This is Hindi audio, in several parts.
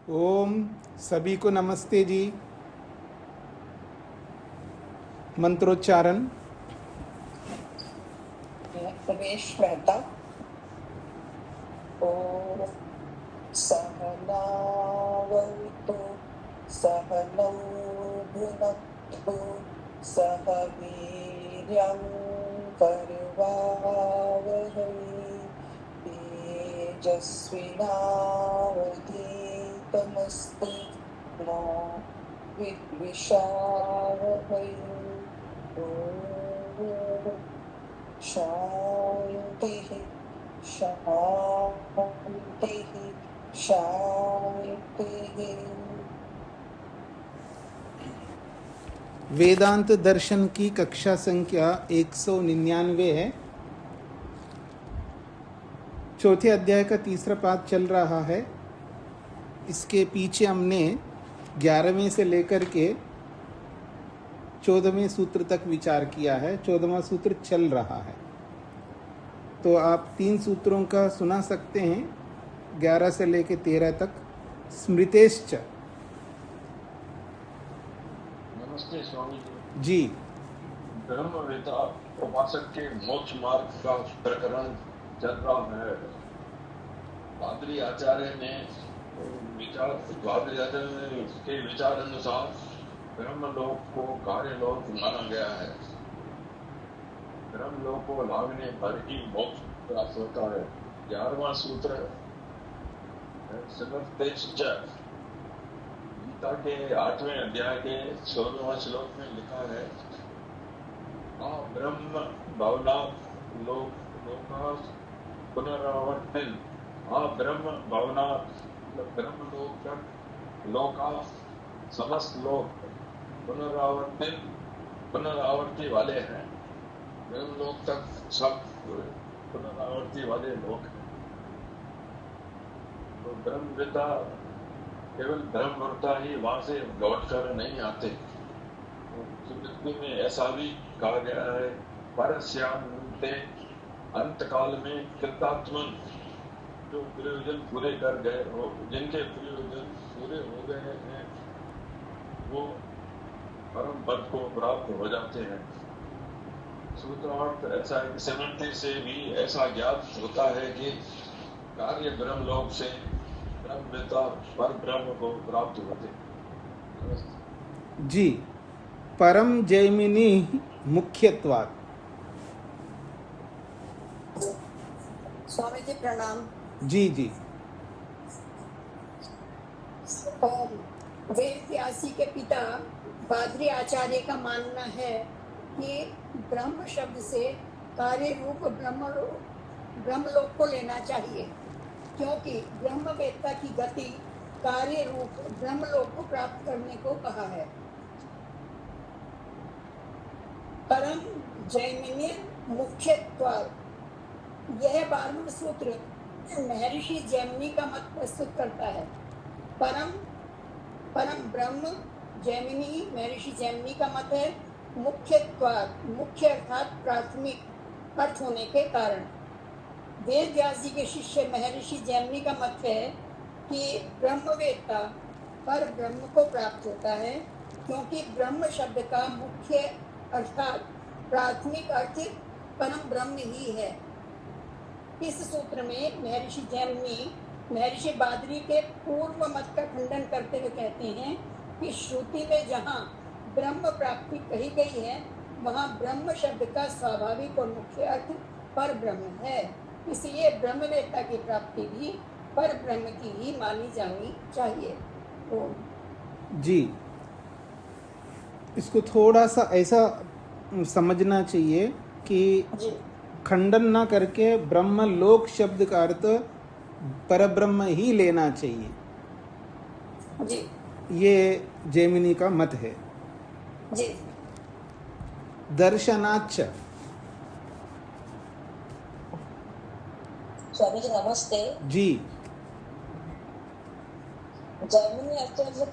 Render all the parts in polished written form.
ओम सभी को नमस्ते जी। मंत्रोच्चारण। प्रवेश मेहता। ओम सहनावतु सहनौ भुनक्तु सह वीर्यं करवावहै तेजस्विनावधीतमस्तु मा विद्विषावहै। ओम शांतिः शांतिः शांतिः। वेदांत दर्शन की कक्षा संख्या 199 है। चौथे अध्याय का तीसरा पाठ चल रहा है। इसके पीछे हमने 11वें से लेकर के 14वें सूत्र तक विचार किया है। 14वां सूत्र चल रहा है, तो आप 3 सूत्रों का सुना सकते हैं 11 से लेकर 13 तक। स्मृतेश्च। नमस्ते स्वामी जी। ब्रह्मवेता उपासक के मोक्ष मार्ग का प्रकरण चल रहा है। भाद्री आचार्य के विचार अनुसार ब्रह्मलोक को कार्यलोक माना गया है। ब्रह्मलोक को लाभने पर ही मोक्ष प्राप्त होता है। 11वां सूत्र समर्थेश्च गीता के 8वें अध्याय के 16वें श्लोक में लिखा है, आ ब्रह्म भवनात् लोका पुनरावर्तिन। आ ब्रह्म भवनात् ब्रह्मलोक तक लोका समस्त लोक पुनरावर्ती वाले हैं। ब्रह्मलोक तक सब पुनरावर्ती वाले लोक हैं। तो ब्रह्मवेता केवल ब्रह्मवर्ता ही वहां से लौट कर नहीं आते। स्मृति में ऐसा भी कहा गया है, परस्यान्ते अंतकाल में कृतात्मन, जो प्रयोजन पूरे कर गए हो, जिनके प्रयोजन पूरे हो गए हैं, वो परम पद को प्राप्त हो जाते हैं। सूत्रार्थ ऐसा है, 70 से भी ऐसा ज्ञात होता है कि कार्य ब्रह्मलोक से ब्रह्मवेता पर ब्रह्म को प्राप्त होते। जी। परम जैमिनी मुख्यत्वात्। स्वामी जी प्रणाम। जी जी। वेद व्यासी के पिता भाद्री आचार्य का मानना है कि ब्रह्म शब्द से कार्य रूप ब्रह्मलोक को लेना चाहिए, क्योंकि ब्रह्मवेत्ता की गति कार्य रूप ब्रह्मलोक को प्राप्त करने को कहा है। परम जैमिनी मुख्यत्वात्, यह 12वां सूत्र महर्षि जैमिनी का मत प्रस्तुत करता है। परम ब्रह्म जैमिनी महर्षि जैमिनी का मत है। मुख्यत्वात्, मुख्य अर्थात प्राथमिक अर्थ होने के कारण। वेद व्यास जी के शिष्य महर्षि जैमिनी का मत है कि ब्रह्मवेत्ता पर ब्रह्म को प्राप्त होता है, क्योंकि ब्रह्म शब्द का मुख्य अर्थात प्राथमिक अर्थ परम ब्रह्म ही है। इस सूत्र में महर्षि जैमिनी महर्षि भाद्री के पूर्व मत का खंडन करते हुए कहते हैं कि श्रुति में जहाँ ब्रह्म प्राप्ति कही गई है, वहाँ ब्रह्म शब्द का स्वाभाविक और मुख्य अर्थ पर ब्रह्म है। इसलिए ब्रह्मवेत्ता की प्राप्ति भी पर ब्रह्म की ही मानी जानी चाहिए। जी। इसको थोड़ा सा ऐसा समझना चाहिए कि खंडन ना करके ब्रह्मलोक शब्द का अर्थ परब्रह्म ही लेना चाहिए। जी। ये जैमिनी का मत है। जी। दर्शनाच्च। स्वामी जी नमस्ते जी। जैमिनी आचार्य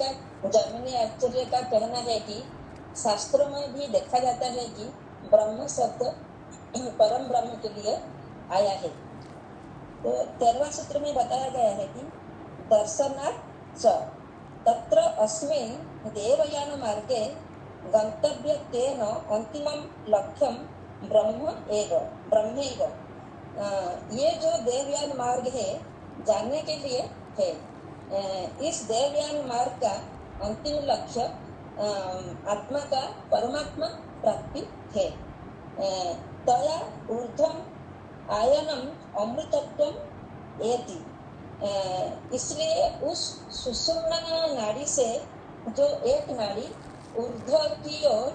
का कहना है कि शास्त्रों में भी देखा जाता है कि ब्रह्म शब्द परम ब्रह्म के लिए आया है। तो 13वां सूत्र में बताया गया है कि दर्शनार्थ च तत्र अस्मिन् देवयानमार्गे गन्तव्यत्वेन अन्तिमं लक्ष्यं ब्रह्मैव। ये जो देवयान मार्ग है जानने के लिए है, इस देवयान मार्ग का अंतिम लक्ष्य आत्मा का परमात्मा प्राप्ति है। तया ऊर्ध्वम आयनम अमृतत्वम एति। इसलिए उस सुषुम्ना नाड़ी से जो एक नाड़ी ऊर्ध्व की ओर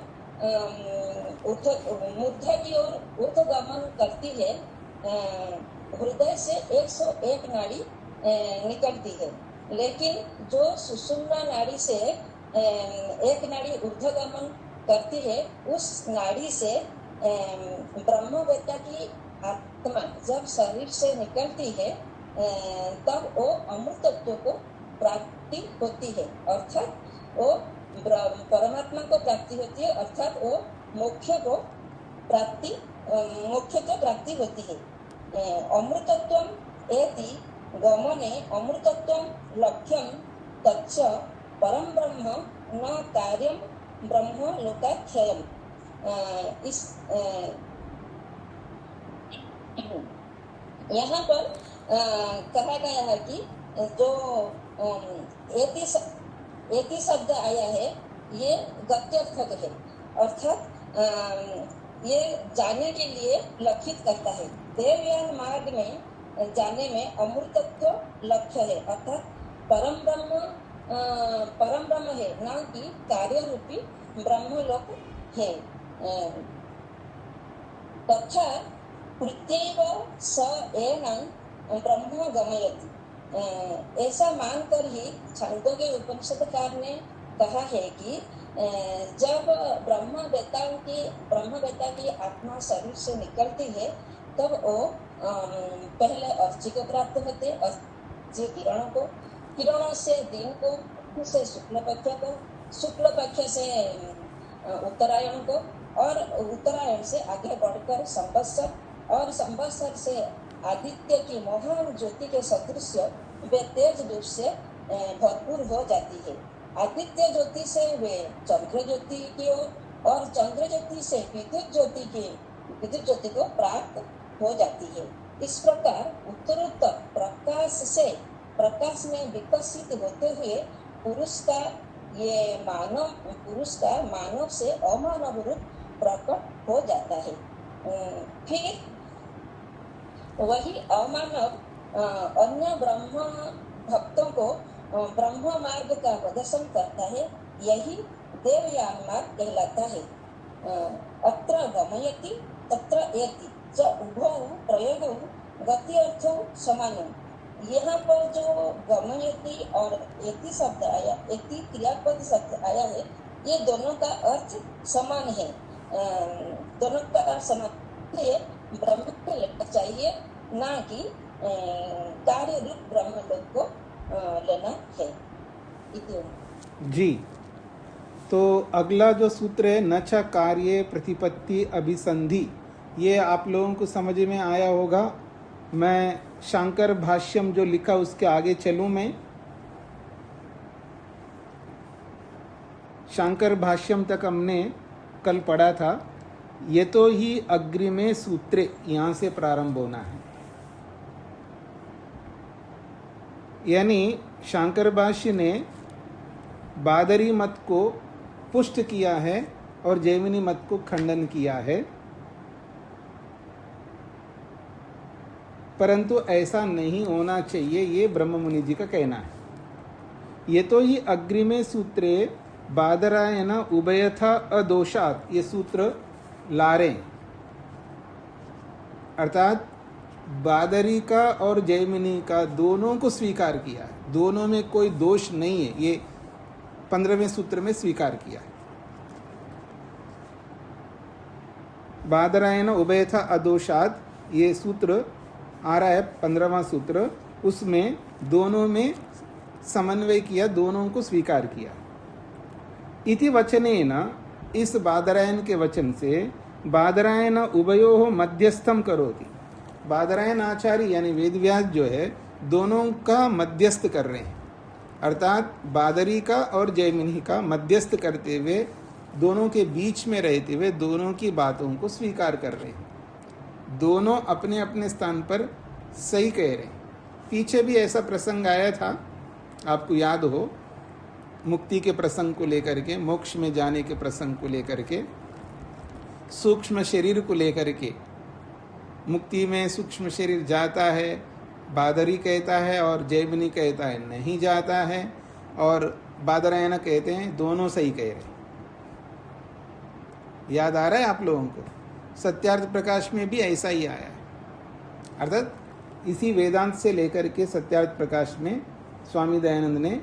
मूर्धा की ओर ऊर्ध्वगमन करती है, हृदय से 101 नाड़ी निकलती है। लेकिन जो सुषुम्ना नाड़ी से एक नाड़ी ऊर्ध्वगमन करती है, उस नाड़ी से ब्रह्मवेत्ता की आत्मा जब शरीर से निकलती है तब वो अमृतत्व को प्राप्ति होती है, अर्थात वो परमात्मा को प्राप्ति होती है, अर्थात वो मोक्ष को प्राप्ति होती है। अमृतत्वम एति गमने अमृतत्वम लक्ष्यम तच्च परम ब्रह्म न कार्यम ब्रह्म लोकाख्ययम। यहाँ पर कहा गया है कि जो एति शब्द आया है ये गत्यर्थक है, अर्थात ये जाने के लिए लक्षित करता है। देवयान मार्ग में जाने में अमृतत्व लक्ष्य है, अर्थात परम ब्रह्म है, न कि कार्य रूपी ब्रह्मलोक है। तथा प्रत्येव स एनं ब्रह्म गमयति। ऐसा मानकर ही छांदोग्य उपनिषदकार ने कहा है कि जब ब्रह्मवेत्ता की आत्मा शरीर से निकलती है तब वो पहले अर्ची को प्राप्त होते, अर्ची किरणों से दिन को, से शुक्ल पक्ष से उत्तरायण को, और उत्तरायण से आगे बढ़कर संवत्सर, और संवत्सर से आदित्य की महान ज्योति के सदृश वे तेज रूप से भरपूर हो जाती है। आदित्य ज्योति से वे चंद्र ज्योति की ओर, और चंद्र ज्योति से विद्युत ज्योति को प्राप्त हो जाती है। इस प्रकार उत्तरोत्तर प्रकाश में विकसित होते हुए पुरुष का मानव से अमानव रूप प्रकट हो जाता है। फिर वही अमानव अन्य ब्रह्म भक्तों को ब्रह्म मार्ग का प्रदर्शन करता है। यही देवयान मार्ग कहलाता है। अत्र गमयति तत्र एति च उभौ प्रयोगौ गति अर्थौ समानम्। यहाँ पर जो गमयति और एति शब्द आया, एति क्रियापद शब्द आया है, ये दोनों का अर्थ समान है। दोनों का अर्थ समान है। ब्रह्म को लेना चाहिए, ना कि कार्य रूप ब्रह्म लोक को लेना है। जी, तो अगला जो सूत्र है न च कार्ये प्रतिपत्ति अभिसंधि, ये आप लोगों को समझ में आया होगा। मैं शांकर भाष्यम जो लिखा उसके आगे चलूं। मैं शांकर भाष्यम तक हमने कल पढ़ा था। ये तो ही अग्रिमे सूत्रे, यहाँ से प्रारंभ होना है। यानी शांकर भाष्य ने बादरी मत को पुष्ट किया है और जैमिनी मत को खंडन किया है, परंतु ऐसा नहीं होना चाहिए, ये ब्रह्म मुनि जी का कहना है। ये तो ही अग्रिमे सूत्रे बादरायण उभयथा अदोषात, ये सूत्र ला रहे, अर्थात बादरी का और जैमिनी का दोनों को स्वीकार किया है, दोनों में कोई दोष नहीं है, ये 15वें सूत्र में स्वीकार किया है। बादरायण उभयथा अदोषात ये सूत्र आ रहा है 15वां सूत्र, उसमें दोनों में समन्वय किया, दोनों को स्वीकार किया। इति वचनेन, इस बादरायण के वचन से बादरायण उभयोः मध्यस्थम करोति, बादरायण आचार्य यानी वेदव्यास जो है दोनों का मध्यस्थ कर रहे हैं। अर्थात बादरी का और जैमिनी का मध्यस्थ करते हुए, दोनों के बीच में रहते हुए दोनों की बातों को स्वीकार कर रहे हैं। दोनों अपने अपने स्थान पर सही कह रहे हैं। पीछे भी ऐसा प्रसंग आया था, आपको याद हो, मुक्ति के प्रसंग को लेकर के, मोक्ष में जाने के प्रसंग को लेकर के, सूक्ष्म शरीर को लेकर के। मुक्ति में सूक्ष्म शरीर जाता है, बादरी कहता है, और जैमिनी कहता है नहीं जाता है, और बादरायण कहते हैं दोनों सही कह रहे हैं। याद आ रहा है आप लोगों को? सत्यार्थ प्रकाश में भी ऐसा ही आया है। अर्थात इसी वेदांत से लेकर के सत्यार्थ प्रकाश में स्वामी दयानंद ने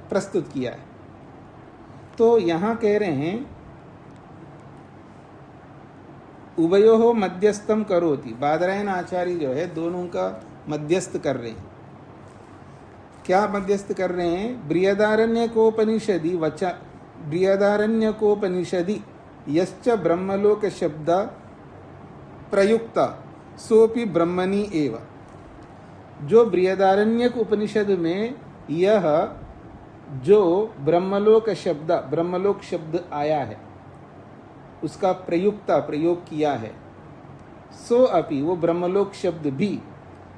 प्रस्तुत किया है। तो यहाँ कह रहे हैं उभयोः मध्यस्थम करोति। बादरायण आचार्य जो है दोनों का मध्यस्थ कर रहे हैं। क्या मध्यस्थ कर रहे हैं? बृहदारण्यकोपनिषदि यश्च ब्रह्मलोक शब्द प्रयुक्त सोपि ब्रह्मणि एव। जो बृहदारण्यक उपनिषद में यह जो ब्रह्मलोक शब्द आया है, उसका प्रयोग किया है, सो अपि वो ब्रह्मलोक शब्द भी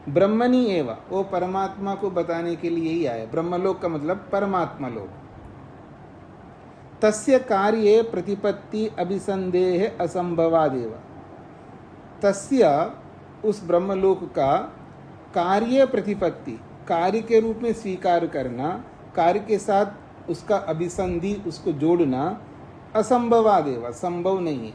ब्रह्मणि एव, वो परमात्मा को बताने के लिए ही आया। ब्रह्मलोक का मतलब परमात्मा लोक। तस्य कार्ये प्रतिपत्ति अभिसंदेह असंभवादेव। तस्य उस ब्रह्मलोक का कार्य प्रतिपत्ति, कार्य के रूप में स्वीकार करना, कार्य के साथ उसका अभिसंधि, उसको जोड़ना असंभवादेव, संभव नहीं है।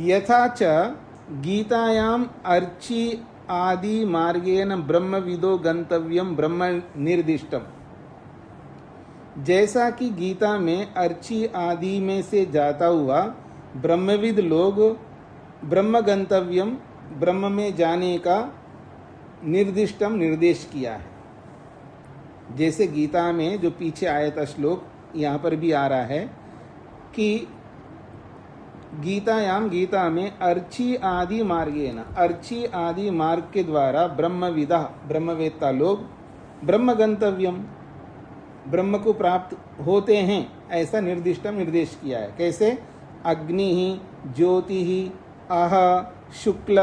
यथा च गीतायाम अर्ची आदि मार्गेण ब्रह्मविदो गंतव्यम ब्रह्म निर्दिष्टम। जैसा कि गीता में अर्ची आदि में से जाता हुआ ब्रह्मविद लोग ब्रह्म गंतव्यम, ब्रह्म में जाने का निर्दिष्टम, निर्देश किया है। जैसे गीता में जो पीछे आया था श्लोक, यहाँ पर भी आ रहा है कि गीता में अर्ची आदि मार्गेन, अर्ची आदि मार्ग के द्वारा ब्रह्मविदा, ब्रह्मवेत्ता लोग ब्रह्म गंतव्यम, ब्रह्म को प्राप्त होते हैं, ऐसा निर्दिष्टम, निर्देश किया है। कैसे? अग्नि ही, ज्योति ही, अह शुक्ल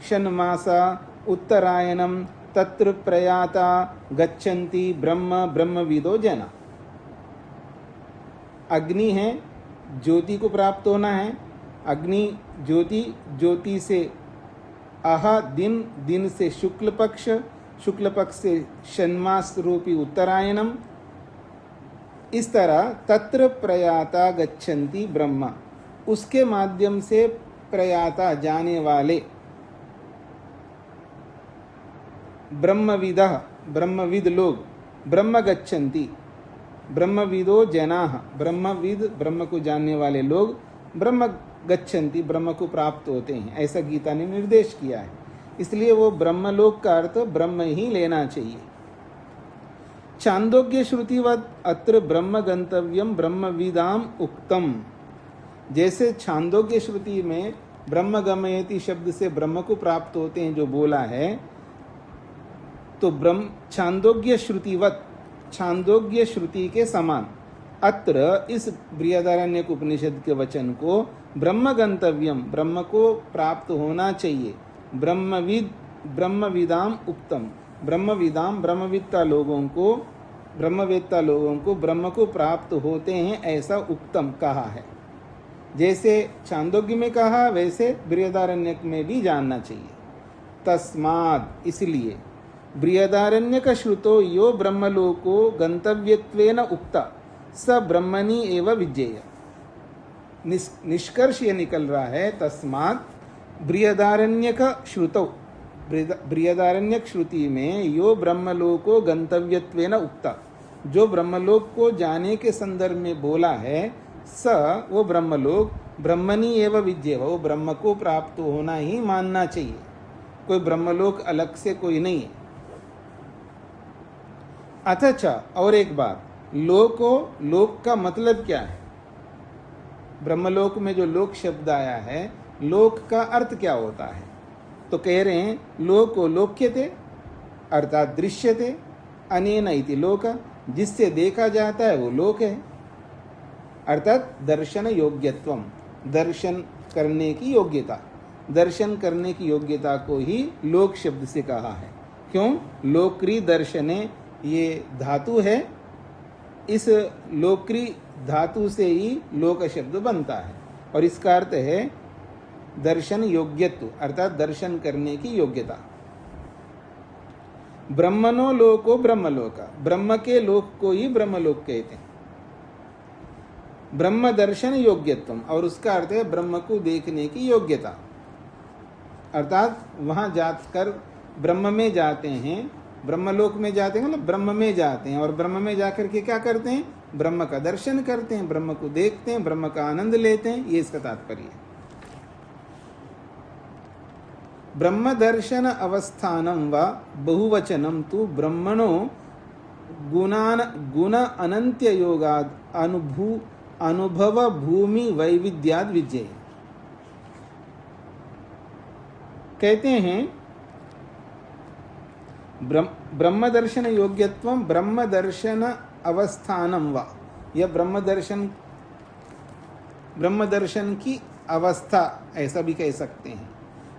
षण्मासा उत्तरायणम तत्र प्रयाता गच्छन्ति ब्रह्मविदो जना। अग्नि है, ज्योति को प्राप्त होना है, अग्नि ज्योति, ज्योति से आहा दिन, दिन से शुक्ल पक्ष से षण्मास रूपी उत्तरायणम। इस तरह तत्र प्रयाता गच्छन्ति ब्रह्म, उसके माध्यम से प्रयाता जाने वाले ब्रह्मविद लोग ब्रह्म गच्छन्ति, ब्रह्मविदो जनाः, ब्रह्मविद, ब्रह्म को जानने वाले लोग ब्रह्म गच्छन्ति, ब्रह्म को प्राप्त होते हैं, ऐसा गीता ने निर्देश किया है। इसलिए वो ब्रह्मलोक का अर्थ ब्रह्म ही लेना चाहिए। छांदोग्य श्रुतिवत् अत्र ब्रह्म गंतव्यम ब्रह्मविदाम उक्तम। जैसे छांदोग्य श्रुति में ब्रह्म गमयति शब्द से ब्रह्म को प्राप्त होते हैं जो बोला है, तो ब्रह्म छांदोग्य श्रुतिवत्, छांदोग्य श्रुति के समान अत्र इस बृहदारण्यक उपनिषद के वचन को ब्रह्म गंतव्यम, ब्रह्म को प्राप्त होना चाहिए, ब्रह्मविदाम उक्तम, ब्रह्मविदाम, ब्रह्मवेत्ता लोगों को ब्रह्म को प्राप्त होते हैं, ऐसा उक्तम कहा है। जैसे छांदोग्य में कहा, वैसे बृहदारण्यक में भी जानना चाहिए। तस्माद, इसलिए बृहदारण्यक श्रुतो यो ब्रह्मलोको गंतव्यत्वेन उक्ता स ब्रह्मणि एव विज्ञेय। निष्कर्ष ये निकल रहा है, तस्मात् बृहदारण्यक श्रुतौ, बृहदारण्यक श्रुति में यो ब्रह्मलोको गंतव्यत्वेन उक्ता, जो ब्रह्मलोक को जाने के संदर्भ में बोला है, स वो ब्रह्मलोक ब्रह्मणि एव विज्ञेय, वो ब्रह्म को प्राप्त होना ही मानना चाहिए, कोई ब्रह्मलोक अलग से कोई नहीं है। अथचा, और एक बात, लोक का मतलब क्या है? ब्रह्मलोक में जो लोक शब्द आया है, लोक का अर्थ क्या होता है? तो कह रहे हैं लोको लोक्यते, अर्थात दृश्यते अनेन इति लोक, जिससे देखा जाता है वो लोक है, अर्थात दर्शन योग्यत्वम, दर्शन करने की योग्यता, दर्शन करने की योग्यता को ही लोक शब्द से कहा है। क्यों? लोक्री दर्शने ये धातु है, इस लोक्री धातु से ही लोक शब्द बनता है और इसका अर्थ है दर्शन योग्यत्व, अर्थात दर्शन करने की योग्यता। ब्रह्मणो लोको ब्रह्मलोक, ब्रह्म के लोक को ही ब्रह्मलोक कहते हैं। ब्रह्म दर्शन योग्यत्व, और उसका अर्थ है ब्रह्म को देखने की योग्यता, अर्थात वहां जाकर ब्रह्म में जाते हैं, ब्रह्मलोक में जाते हैं मतलब ब्रह्म में जाते हैं, और ब्रह्म में जाकर के क्या करते हैं? ब्रह्म का दर्शन करते हैं, ब्रह्म को देखते हैं, ब्रह्म का आनंद लेते हैं, ये इसका तात्पर्य है। ब्रह्म दर्शन अवस्थानम व बहुवचनम तु ब्रह्मणो गुण अनंत्य योगाद अनुभव भूमि वैविध्याद विजय। कहते हैं ब्रह्म दर्शन योग्यत्वम ब्रह्म दर्शन अवस्थानम व, यह ब्रह्म दर्शन की अवस्था ऐसा भी कह सकते हैं।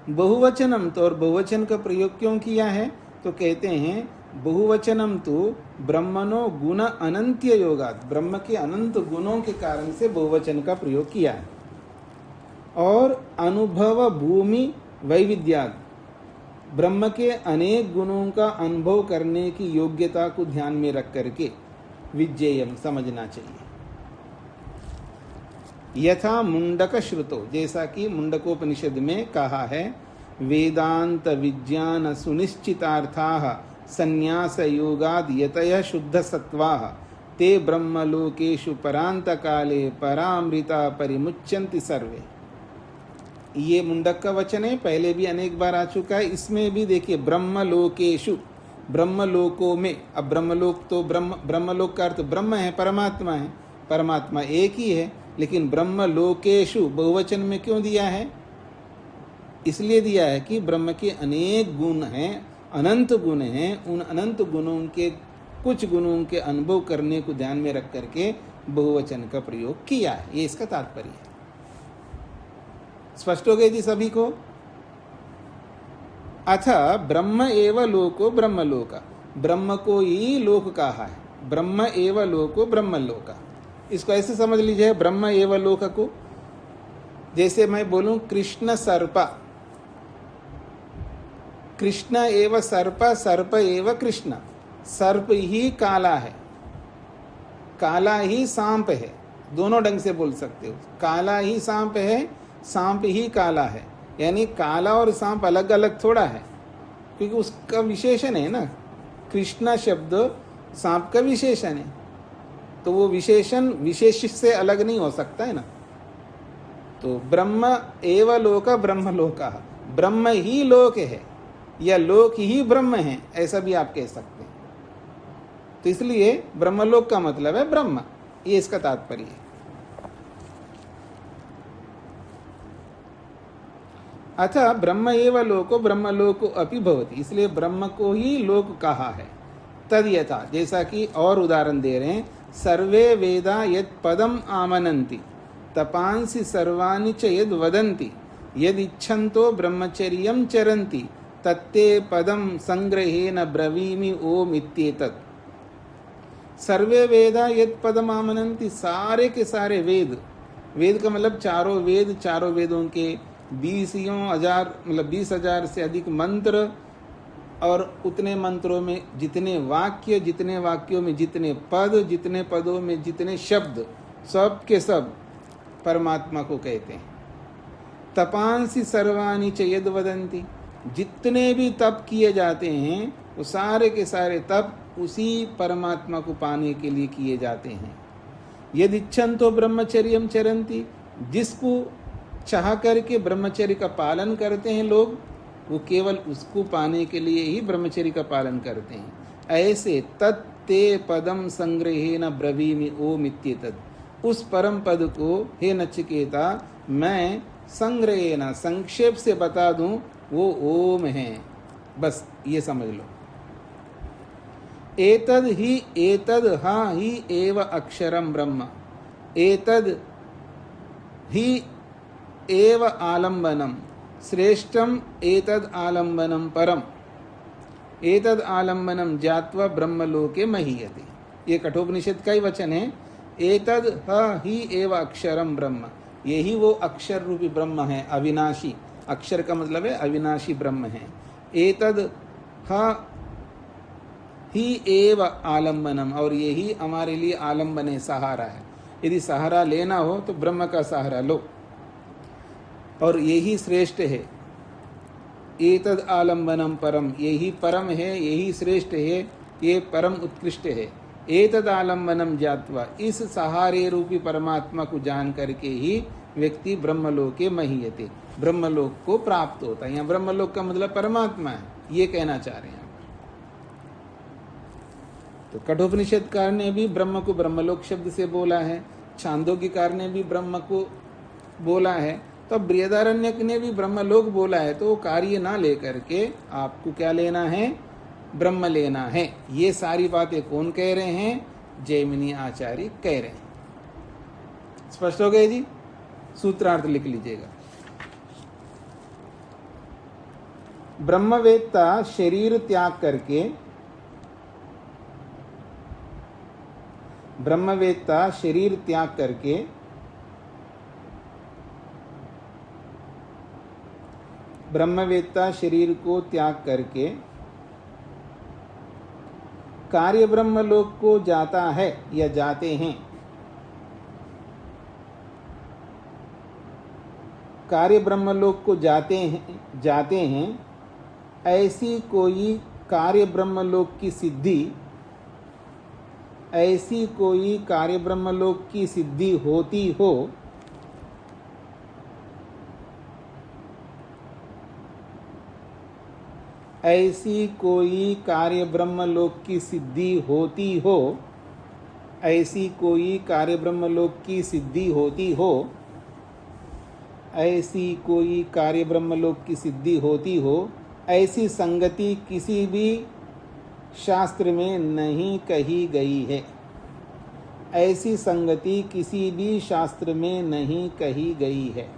बहुवचनम तो, और बहुवचन का प्रयोग क्यों किया है? तो कहते हैं बहुवचनम तो ब्रह्मणो गुण अनंत्य योगात, ब्रह्म के अनंत गुणों के कारण से बहुवचन का प्रयोग किया है। और अनुभव भूमि वैविध्यात, ब्रह्म के अनेक गुणों का अनुभव करने की योग्यता को ध्यान में रख करके विज्ञेयम समझना चाहिए। यथा मुंडक श्रुतो, जैसा कि मुंडकोपनिषद में कहा है, वेदांत विज्ञान सुनिश्चितार्थाः संन्यास योगाद यतयः शुद्ध सत्वाः ते ब्रह्मलोकेषु परांत काले परामृता परिमुच्यन्ति सर्वे। ये मुंडक का वचन है, पहले भी अनेक बार आ चुका है। इसमें भी देखिए ब्रह्मलोकेषु, ब्रह्मलोकों में। अब ब्रह्मलोक तो ब्रह्मलोक का अर्थ ब्रह्म है, परमात्मा है, परमात्मा एक ही है, लेकिन ब्रह्मलोकेषु बहुवचन में क्यों दिया है? इसलिए दिया है कि ब्रह्म के अनेक गुण हैं, अनंत गुण हैं, उन अनंत गुणों के कुछ गुणों के अनुभव करने को ध्यान में रख करके बहुवचन का प्रयोग किया है, ये इसका तात्पर्य है। स्पष्ट हो गई थी सभी को? अथ ब्रह्म एव लोको ब्रह्मलोक, ब्रह्म को ही लोक कहा है, ब्रह्म एव लोको ब्रह्मलोक। इसको ऐसे समझ लीजिए, ब्रह्म एव लोक को, जैसे मैं बोलूं कृष्ण सर्प, कृष्ण एव सर्प, सर्प एव कृष्ण, सर्प ही काला है, काला ही सांप है, दोनों ढंग से बोल सकते हो। काला ही सांप है, सांप ही काला है, यानी काला और सांप अलग अलग थोड़ा है, क्योंकि उसका विशेषण है ना। कृष्ण शब्द सांप का विशेषण है, तो वो विशेषण विशेष से अलग नहीं हो सकता है ना। तो ब्रह्म एव लोक ब्रह्मलोक, ब्रह्म ही लोक है या लोक ही ब्रह्म है, ऐसा भी आप कह सकते हैं। तो इसलिए ब्रह्मलोक का मतलब है ब्रह्म, ये इसका तात्पर्य है। अतः ब्रह्म एव लोको ब्रह्मलोको अपि भवति, इसलिए ब्रह्म को ही लोक कहा है। तद यथा, जैसा कि और उदाहरण दे रहे हैं, सर्वे वेदा यत् पदम आमनन्ति तपांसि सर्वाणि च यद् वदन्ति यद् इच्छन्तो ब्रह्मचर्यं चरन्ति तत्ते पदम संग्रहेण ब्रवीमि ओम इत्येतत्। सर्वे वेदा यत् पदम आमनन्ति, सारे के सारे वेद, वेद का मतलब चारों वेद, चारों वेदों के 20,000 से अधिक मंत्र, और उतने मंत्रों में जितने वाक्य, जितने वाक्यों में जितने पद, जितने पदों में जितने शब्द, सब के सब परमात्मा को कहते हैं। तपांसि सर्वाणि च यद् वदन्ति, जितने भी तप किए जाते हैं वो सारे के सारे तप उसी परमात्मा को पाने के लिए किए जाते हैं। यदि इच्छन्तो ब्रह्मचर्यं चरन्ति, जिसको चाह करके ब्रह्मचर्य का पालन करते हैं लोग, वो केवल उसको पाने के लिए ही ब्रह्मचर्य का पालन करते हैं। ऐसे तत्ते पदम संग्रहेण ब्रवीमि ओम इत्येतत्, उस परम पद को हे नचिकेता मैं संग्रहेण, संक्षेप से बता दूं, वो ओम है, बस ये समझ लो। एतद ही एव अक्षरम ब्रह्म, एतद ही एव आलम्बनम, श्रेष्ठम एतद आलम्बनम परम, एतद आलम्बनम ज्ञात्वा ब्रह्मलोके महीयते। ये कठोपनिषद का ही वचन है। एतद ही एव अक्षरम ब्रह्म, यही वो अक्षर रूपी ब्रह्म है, अविनाशी। अक्षर का मतलब है अविनाशी ब्रह्म है। एतद ही एव आलम्बनम, और यही हमारे लिए आलम्बन है, सहारा है। यदि सहारा लेना हो तो ब्रह्म का सहारा लो, और यही श्रेष्ठ है। एतद आलम्बनम परम, यही परम है, यही श्रेष्ठ है, ये परम उत्कृष्ट है। एतद आलम्बनम ज्ञात्वा, इस सहारे रूपी परमात्मा को जान करके ही व्यक्ति ब्रह्मलोके महीयते, ब्रह्मलोक को प्राप्त होता है। यहाँ ब्रह्मलोक का मतलब परमात्मा है, ये कहना चाह रहे हैं। तो कठोपनिषदकार ने भी ब्रह्म को ब्रह्मलोक शब्द से बोला है, छांदोग्यकार ने भी ब्रह्म को बोला है, तो बृहदारण्यक ने भी ब्रह्मलोक बोला है। तो कार्य ना लेकर के आपको क्या लेना है? ब्रह्म लेना है। ये सारी बातें कौन कह रहे हैं? जैमिनी आचार्य कह रहे हैं। स्पष्ट हो गए जी? सूत्रार्थ लिख लीजिएगा। ब्रह्मवेत्ता शरीर त्याग करके, ब्रह्मवेत्ता शरीर त्याग करके ब्रह्मवेत्ता शरीर को त्याग करके कार्य ब्रह्मलोक को जाता है या जाते हैं। कार्य ब्रह्मलोक को जाते हैं ऐसी कोई कार्य ब्रह्मलोक की सिद्धि, ऐसी कोई कार्य ब्रह्मलोक की सिद्धि होती हो, ऐसी कोई कार्य ब्रह्मलोक की सिद्धि होती हो, ऐसी कोई कार्य ब्रह्मलोक की सिद्धि होती हो, ऐसी कोई कार्य ब्रह्मलोक की सिद्धि होती हो, ऐसी संगति किसी भी शास्त्र में नहीं कही गई है। ऐसी संगति किसी भी शास्त्र में नहीं कही गई है।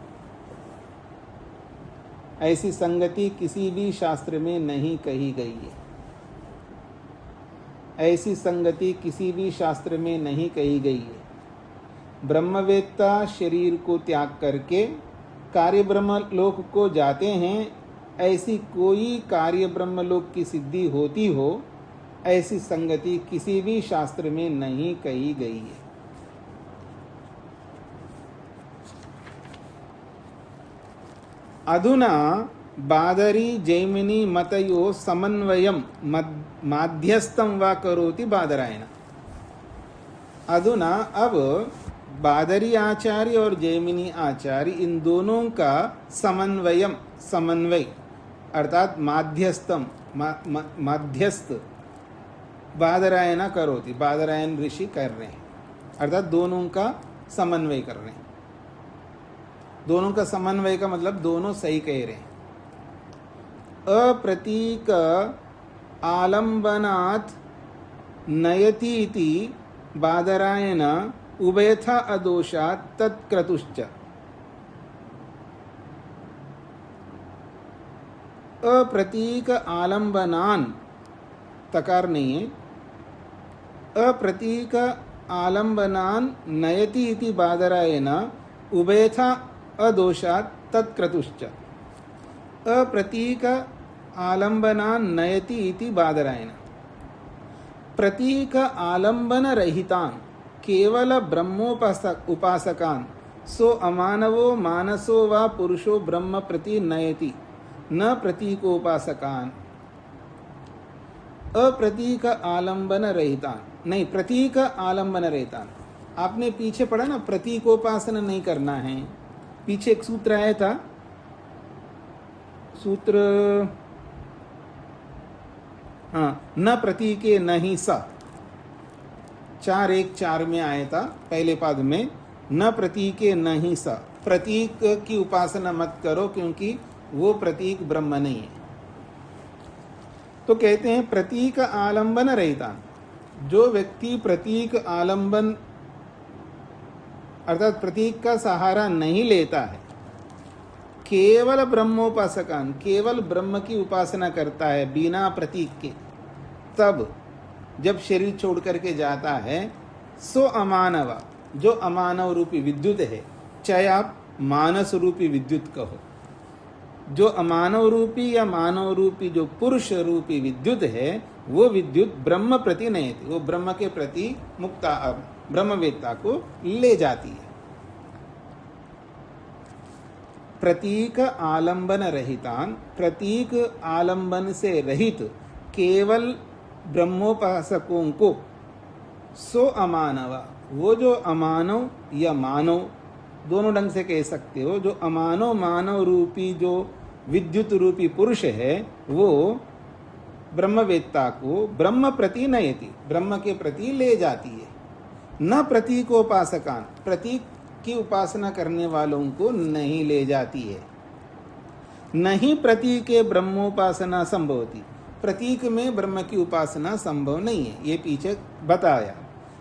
ऐसी संगति किसी भी शास्त्र में नहीं कही गई है। ऐसी संगति किसी भी शास्त्र में नहीं कही गई है। ब्रह्मवेत्ता शरीर को त्याग करके कार्य ब्रह्मलोक को जाते हैं, ऐसी कोई कार्य ब्रह्मलोक की सिद्धि होती हो, ऐसी संगति किसी भी शास्त्र में नहीं कही गई है। अधुना बादरी जैमिनी मतयो समन्वयम माध्यस्थम वा करोति बादरायण। अधुना अब बादरी आचार्य और जैमिनी आचार्य इन दोनों का समन्वय अर्थात माध्यस्थम माध्यस्थ बादरायण करोति, बादरायण ऋषि कर रहे हैं, अर्थात दोनों का समन्वय कर रहे हैं। दोनों का समन्वय का मतलब दोनों सही कह रहे हैं। अप्रतीक आलंबनात् नयति इति बादरायण उभयथा अदोषात् तत्क्रतुश्च। अप्रतीक आलंबनान, तकार नहीं है, अप्रतीक आलंबनान नयति इति बादरायण उभयथा अदोषात् तत्क्रतुश्च। अप्रतीक आलंबनान नयति इति बादरायण। प्रतीक आलंबन रहितान केवल ब्रह्मोपासकान सो अमानवो मानसो वा पुरुषो ब्रह्म प्रति नयति न प्रतीकोपासकान। अप्रतीक आलंबन रहितान नहीं, प्रतीक आलंबन रहितान। आपने पीछे पढ़ा ना, प्रतीकोपासना नहीं करना है। पीछे एक सूत्र आया था, सूत्र न प्रतीके नहीं सा, 4:1:4 में आया था पहले पद में, न प्रतीके नहीं सा। प्रतीक की उपासना मत करो क्योंकि वो प्रतीक ब्रह्म नहीं है। तो कहते हैं प्रतीक आलंबन रहितान, जो व्यक्ति प्रतीक आलंबन अर्थात प्रतीक का सहारा नहीं लेता है, केवल ब्रह्मोपासकान, केवल ब्रह्म की उपासना करता है बिना प्रतीक के, तब जब शरीर छोड़ करके जाता है, सो अमानव, जो अमानव रूपी विद्युत है, चाहे आप मानस रूपी विद्युत कहो, जो अमानव रूपी या मानव रूपी जो पुरुष रूपी विद्युत है, वो विद्युत ब्रह्म प्रति नहीं थी, वो ब्रह्म के प्रति मुक्ता ब्रह्मवेत्ता को ले जाती है। प्रतीक आलंबन रहितान, प्रतीक आलंबन से रहित केवल ब्रह्मोपासकों को सो अमानव, वो जो अमानव या मानव दोनों ढंग से कह सकते हो, जो अमानव मानव रूपी जो विद्युत रूपी पुरुष है, वो ब्रह्मवेत्ता को ब्रह्म प्रति नयति, ब्रह्म के प्रति ले जाती है। न प्रतीकोपासकान, प्रतीक की उपासना करने वालों को नहीं ले जाती है। नहीं प्रतीके ब्रह्मोपासना संभवती, प्रतीक में ब्रह्म की उपासना संभव नहीं है, ये पीछे बताया।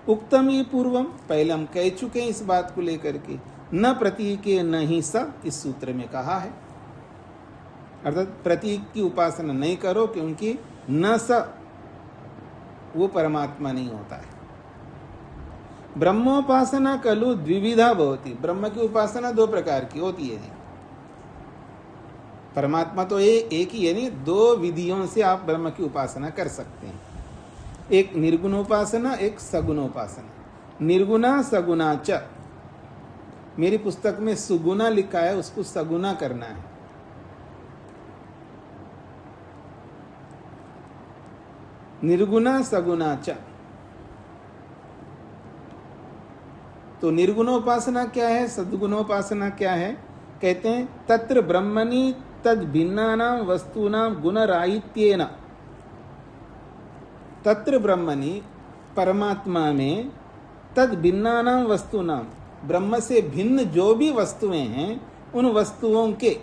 उक्तम ही पूर्वम, पहले हम कह चुके हैं इस बात को लेकर के, न प्रतीके न ही स, इस सूत्र में कहा है। अर्थात प्रतीक की उपासना नहीं करो, क्योंकि न स वो परमात्मा नहीं होता है। ब्रह्मोपासना खलु द्विविधा भवति, ब्रह्म की उपासना दो प्रकार की होती है। परमात्मा तो एक ही है नहीं, दो विधियों से आप ब्रह्म की उपासना कर सकते हैं, एक निर्गुणोपासना, एक सगुणोपासना। निर्गुणा सगुणा च, मेरी पुस्तक में सुगुणा लिखा है, उसको सगुणा करना है। निर्गुणा सगुणा च, तो निर्गुणोपासना क्या है, सद्गुणोपासना क्या है? कहते हैं तत्र ब्रह्मणि तद भिन्नानां वस्तूनां गुणराहित्येन, तत्र ब्रह्मणि परमात्मा में तद भिन्नानां वस्तूनां, ब्रह्म से भिन्न जो भी वस्तुएं हैं, उन वस्तुओं के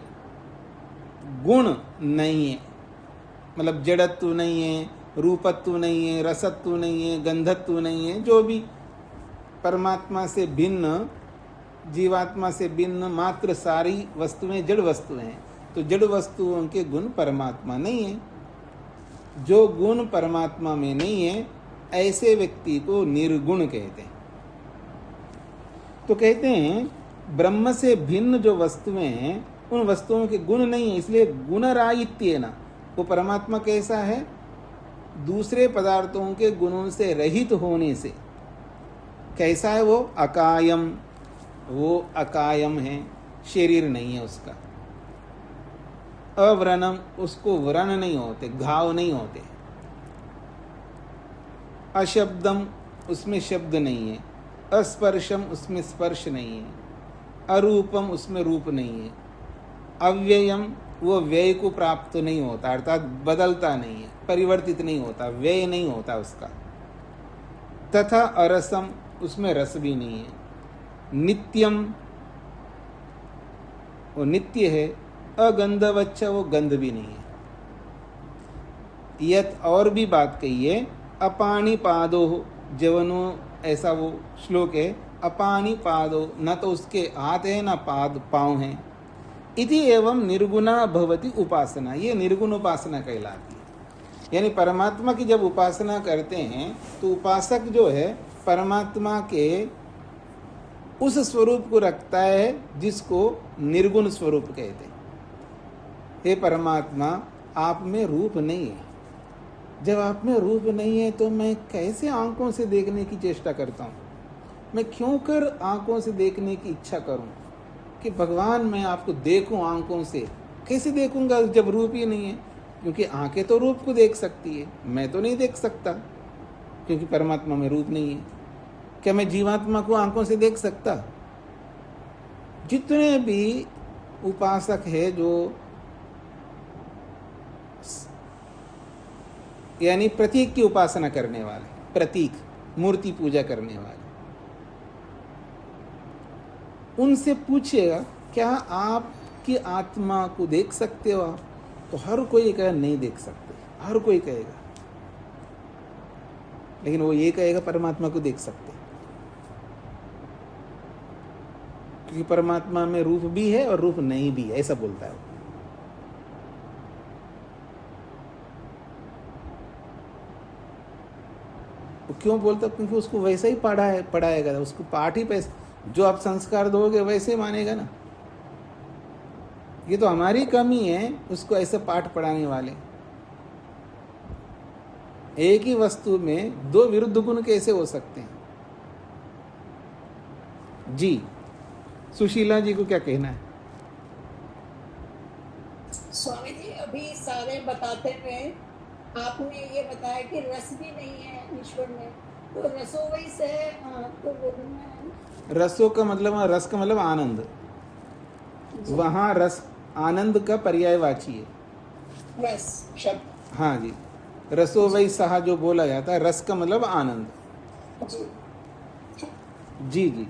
गुण नहीं है, मतलब जड़त्व नहीं है, रूपत्व नहीं है, रसत्व नहीं है, गंधत्व नहीं है, जो भी परमात्मा से भिन्न, जीवात्मा से भिन्न मात्र सारी वस्तुएं जड़ वस्तुएं हैं, तो जड़ वस्तुओं के गुण परमात्मा नहीं है। जो गुण परमात्मा में नहीं है, ऐसे व्यक्ति को निर्गुण कहते हैं। तो कहते हैं ब्रह्म से भिन्न जो वस्तुएं हैं, उन वस्तुओं के गुण नहीं है, इसलिए गुणराहित्येन, वो परमात्मा कैसा है? दूसरे पदार्थों के गुणों से रहित होने से। कैसा है वो? अकायम, वो अकायम है, शरीर नहीं है उसका। अव्रणम, उसको व्रण नहीं होते, घाव नहीं होते। अशब्दम, उसमें शब्द नहीं है। अस्पर्शम, उसमें स्पर्श नहीं है। अरूपम, उसमें रूप नहीं है। अव्ययम, वो व्यय को प्राप्त नहीं होता, अर्थात बदलता नहीं है, परिवर्तित नहीं होता, व्यय नहीं होता उसका। तथा अरसम, उसमें रस भी नहीं है। नित्यम, वो नित्य है। अगंधवच्च, वो गंध भी नहीं है। यत, और भी बात कही है, अपानी पादो, जवनो, ऐसा वो श्लोक है, अपानी पादो, न तो उसके हाथ है ना पाद पाँव हैं। इति एवं निर्गुणा भवति उपासना, ये निर्गुण उपासना कहलाती है। यानी परमात्मा की जब उपासना करते हैं, तो उपासक जो है परमात्मा के उस स्वरूप को रखता है जिसको निर्गुण स्वरूप कहते हैं। हे परमात्मा, आप में रूप नहीं है। जब आप में रूप नहीं है, तो मैं कैसे आंखों से देखने की चेष्टा करता हूँ? मैं क्यों कर आंखों से देखने की इच्छा करूँ कि भगवान मैं आपको देखूं आंखों से? कैसे देखूंगा जब रूप ही नहीं है? क्योंकि आंखें तो रूप को देख सकती है, मैं तो नहीं देख सकता, क्योंकि परमात्मा में रूप नहीं है। क्या मैं जीवात्मा को आंखों से देख सकता? जितने भी उपासक है, जो यानी प्रतीक की उपासना करने वाले, प्रतीक मूर्ति पूजा करने वाले, उनसे पूछेगा क्या आपकी आत्मा को देख सकते हो आप? तो हर कोई कहेगा नहीं देख सकते, हर कोई कहेगा। लेकिन वो एक एक परमात्मा को देख सकते हैं, क्योंकि परमात्मा में रूप भी है और रूप नहीं भी है, ऐसा बोलता है वो। क्यों बोलता? क्योंकि उसको वैसे ही पढ़ाएगा, उसको पाठ ही पैसे जो आप संस्कार दोगे वैसे मानेगा ना। ये तो हमारी कमी है उसको ऐसे पाठ पढ़ाने वाले। एक ही वस्तु में दो विरुद्ध गुण कैसे हो सकते हैं? जी, सुशीला जी को क्या कहना है? स्वामी जी, अभी सारे बताते हुए आपने ये बताया कि रस भी नहीं है ईश्वर में, तो रसो वही से तो रसों का मतलब, रस का मतलब आनंद। वहां रस आनंद का पर्यायवाची है, रस शब्द। हाँ जी, रसो वही सहा जो बोला जाता है, रस का मतलब आनंद। जी जी जी।